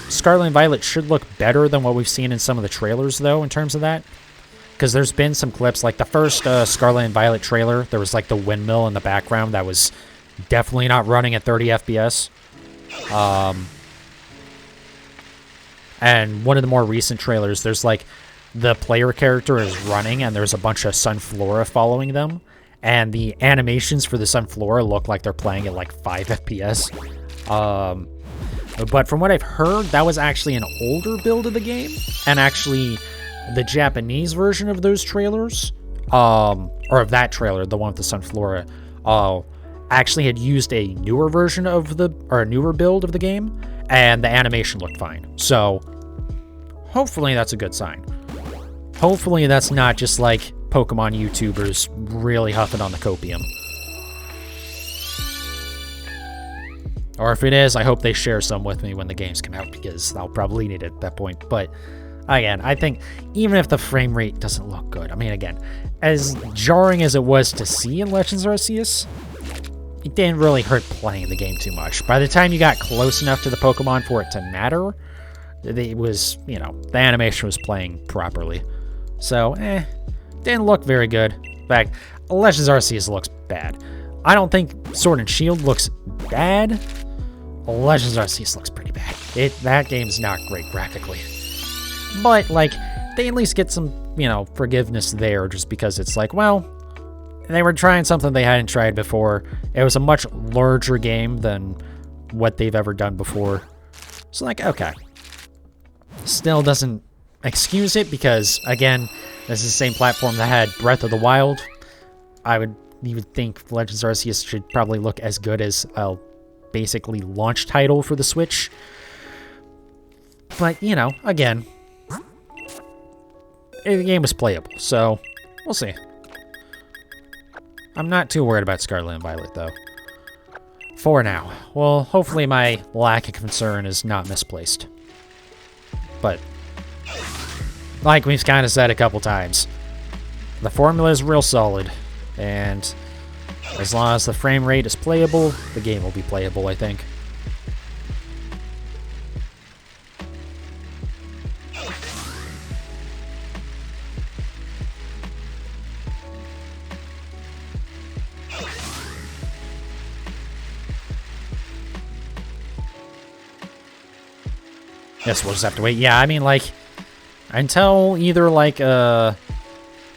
Scarlet and Violet should look better than what we've seen in some of the trailers, though, in terms of that. Because there's been some clips, like the first Scarlet and Violet trailer, there was like the windmill in the background that was definitely not running at 30 FPS. And one of the more recent trailers, there's like the player character is running and there's a bunch of Sunflora following them. And the animations for the Sunflora look like they're playing at like 5 FPS. But from what I've heard, that was actually an older build of the game. And actually, the Japanese version of those trailers, or of that trailer, the one with the Sunflora, actually had used a newer version of a newer build of the game. And the animation looked fine. So, hopefully that's a good sign. Hopefully that's not just like Pokemon YouTubers really huffing on the copium. Or if it is, I hope they share some with me when the games come out, because I'll probably need it at that point. But again, I think even if the frame rate doesn't look good, I mean, again, as jarring as it was to see in Legends Arceus, it didn't really hurt playing the game too much. By the time you got close enough to the Pokemon for it to matter, it was, you know, the animation was playing properly. So, didn't look very good. In fact, Legends Arceus looks bad. I don't think Sword and Shield looks bad. Legends Arceus looks pretty bad. That game's not great graphically. But, like, they at least get some, you know, forgiveness there, just because it's like, well, they were trying something they hadn't tried before. It was a much larger game than what they've ever done before. So, like, okay. Still doesn't excuse it, because, again, this is the same platform that had Breath of the Wild. You would think Legends Arceus should probably look as good as a basically launch title for the Switch. But, you know, again, the game was playable, so we'll see. I'm not too worried about Scarlet and Violet, though. For now. Well, hopefully my lack of concern is not misplaced. But, like we've kind of said a couple times, the formula is real solid, and as long as the frame rate is playable, the game will be playable, I think. Guess we'll just have to wait. Yeah, I mean, like, until either, like, an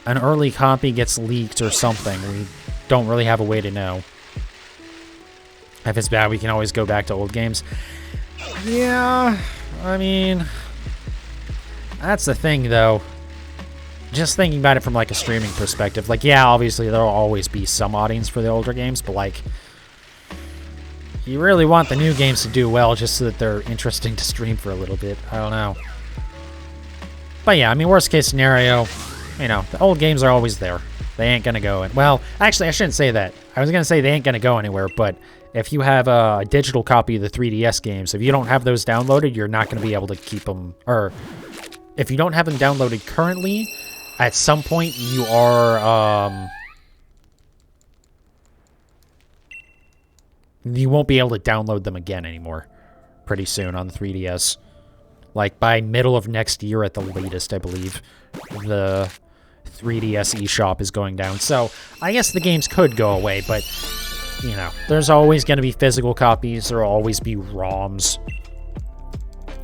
early copy gets leaked or something, we don't really have a way to know. If it's bad, we can always go back to old games. Yeah, I mean, that's the thing, though. Just thinking about it from, like, a streaming perspective. Like, yeah, obviously, there'll always be some audience for the older games, but, like, you really want the new games to do well just so that they're interesting to stream for a little bit. I don't know. But yeah, I mean, worst case scenario, you know, the old games are always there. They ain't gonna go in. Well, actually, I shouldn't say that. I was gonna say they ain't gonna go anywhere, but if you have a digital copy of the 3DS games, if you don't have those downloaded, you're not gonna be able to keep them. Or if you don't have them downloaded currently, at some point you are, you won't be able to download them again anymore pretty soon on the 3DS. Like, by middle of next year at the latest, I believe, the 3DS eShop is going down. So, I guess the games could go away, but, you know, there's always going to be physical copies. There will always be ROMs.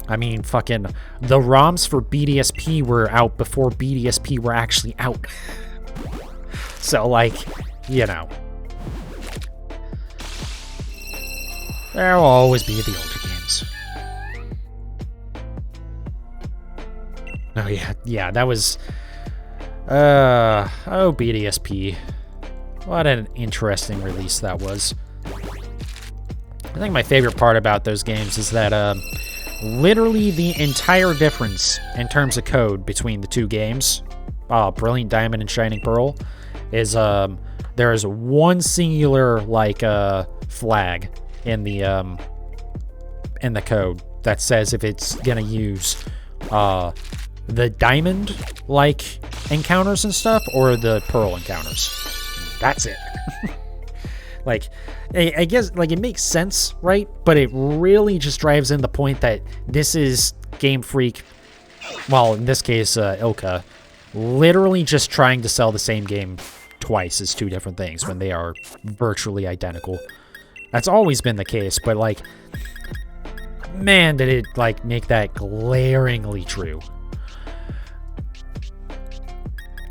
I mean, fucking, the ROMs for BDSP were out before BDSP were actually out. So, like, you know. There will always be the older games. Oh, yeah, that was... oh, BDSP. What an interesting release that was. I think my favorite part about those games is that, literally the entire difference in terms of code between the two games, Brilliant Diamond and Shining Pearl, is, there is one singular, like, flag in the code that says if it's gonna use the diamond like encounters and stuff or the pearl encounters. That's it. Like, I guess, like, it makes sense, right? But it really just drives in the point that this is Game Freak, well, in this case, Ilka, literally just trying to sell the same game twice as two different things when they are virtually identical. That's always been the case, but, like, man, did it, like, make that glaringly true.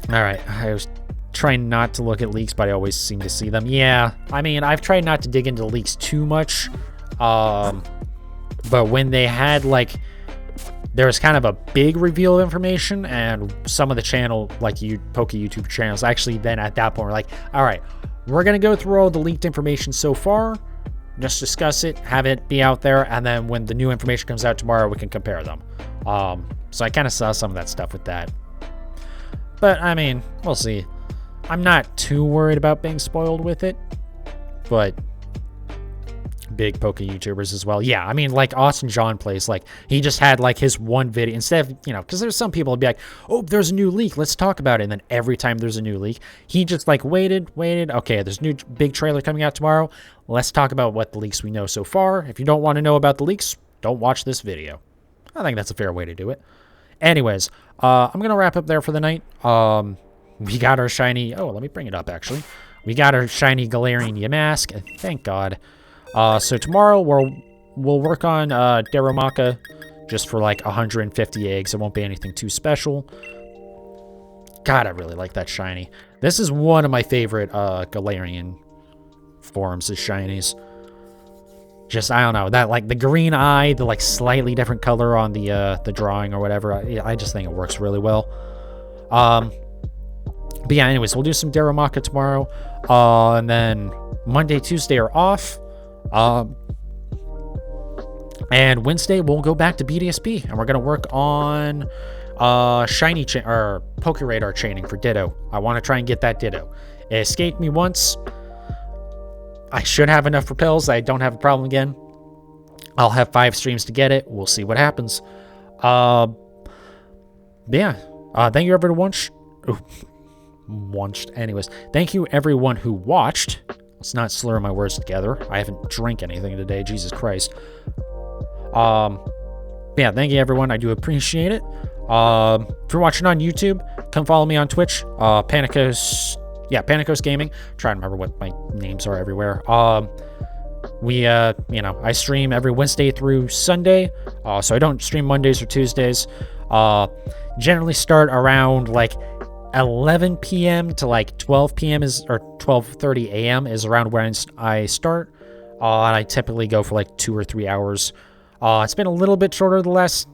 Alright, I was trying not to look at leaks, but I always seem to see them. Yeah, I mean, I've tried not to dig into leaks too much, but when they had, like, there was kind of a big reveal of information, and some of the channel, like, Poke YouTube channels, actually then at that point were like, alright, we're going to go through all the leaked information so far, just discuss it, have it be out there, and then when the new information comes out tomorrow, we can compare them. So I kind of saw some of that stuff with that. But, I mean, we'll see. I'm not too worried about being spoiled with it, but big Poke YouTubers as well. Yeah, I mean, like Austin John plays, like, he just had, like, his one video, instead of, you know, because there's some people who'd be like, oh, there's a new leak, let's talk about it, and then every time there's a new leak, he just, like, waited, okay, there's a new big trailer coming out tomorrow, let's talk about what the leaks we know so far. If you don't want to know about the leaks, don't watch this video. I think that's a fair way to do it. Anyways, I'm going to wrap up there for the night. We got our shiny... Oh, let me bring it up, actually. We got our shiny Galarian Yamask. Thank God. So tomorrow, we'll work on Darumaka just for, like, 150 eggs. It won't be anything too special. God, I really like that shiny. This is one of my favorite Galarian forms, is shinies. Just, I don't know, that, like, the green eye, the, like, slightly different color on the drawing or whatever, I just think it works really well. But yeah, anyways, we'll do some Darumaka tomorrow, and then Monday, Tuesday are off, and Wednesday we'll go back to BDSP, and we're gonna work on shiny or Poke Radar chaining for Ditto. I want to try and get that Ditto. It escaped me once. I should have enough repels. I don't have a problem again. I'll have 5 streams to get it. We'll see what happens. But yeah. Thank you everyone. Anyways, thank you everyone who watched. Let's not slur my words together. I haven't drank anything today. Jesus Christ. Yeah, thank you everyone. I do appreciate it. If you're watching on YouTube, come follow me on Twitch. Panicos. Yeah, Panicos Gaming. Try to remember what my names are everywhere. I stream every Wednesday through Sunday. So I don't stream Mondays or Tuesdays. Generally start around like 11 p.m. to like 12 p.m. or 12:30 a.m. is around when I start. And I typically go for like 2 or 3 hours. It's been a little bit shorter the last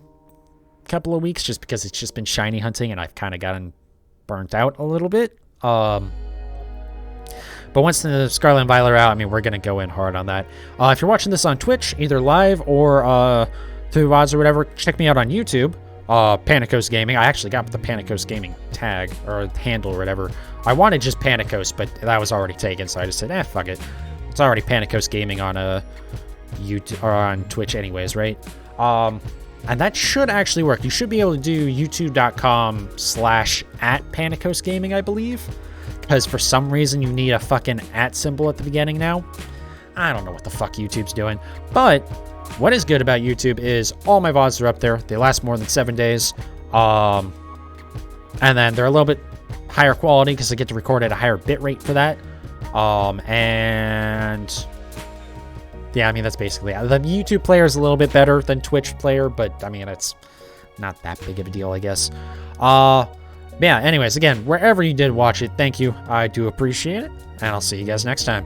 couple of weeks just because it's just been shiny hunting and I've kind of gotten burnt out a little bit. But once the Scarlet and Violet are out, I mean, we're going to go in hard on that. If you're watching this on Twitch, either live or through VODs or whatever, check me out on YouTube, Panicos Gaming. I actually got the Panicos Gaming tag or handle or whatever. I wanted just Panicos, but that was already taken, so I just said, fuck it. It's already Panicos Gaming on YouTube or on Twitch anyways, right? And that should actually work. You should be able to do youtube.com/@Panicos Gaming, I believe. Because for some reason you need a fucking @ symbol at the beginning now. I don't know what the fuck YouTube's doing. But what is good about YouTube is all my VODs are up there. They last more than 7 days. And then they're a little bit higher quality because I get to record at a higher bit rate for that. And yeah, I mean, that's basically it. The YouTube player is a little bit better than Twitch player, but I mean, it's not that big of a deal, I guess. Yeah, anyways, again, wherever you did watch it, thank you. I do appreciate it, and I'll see you guys next time.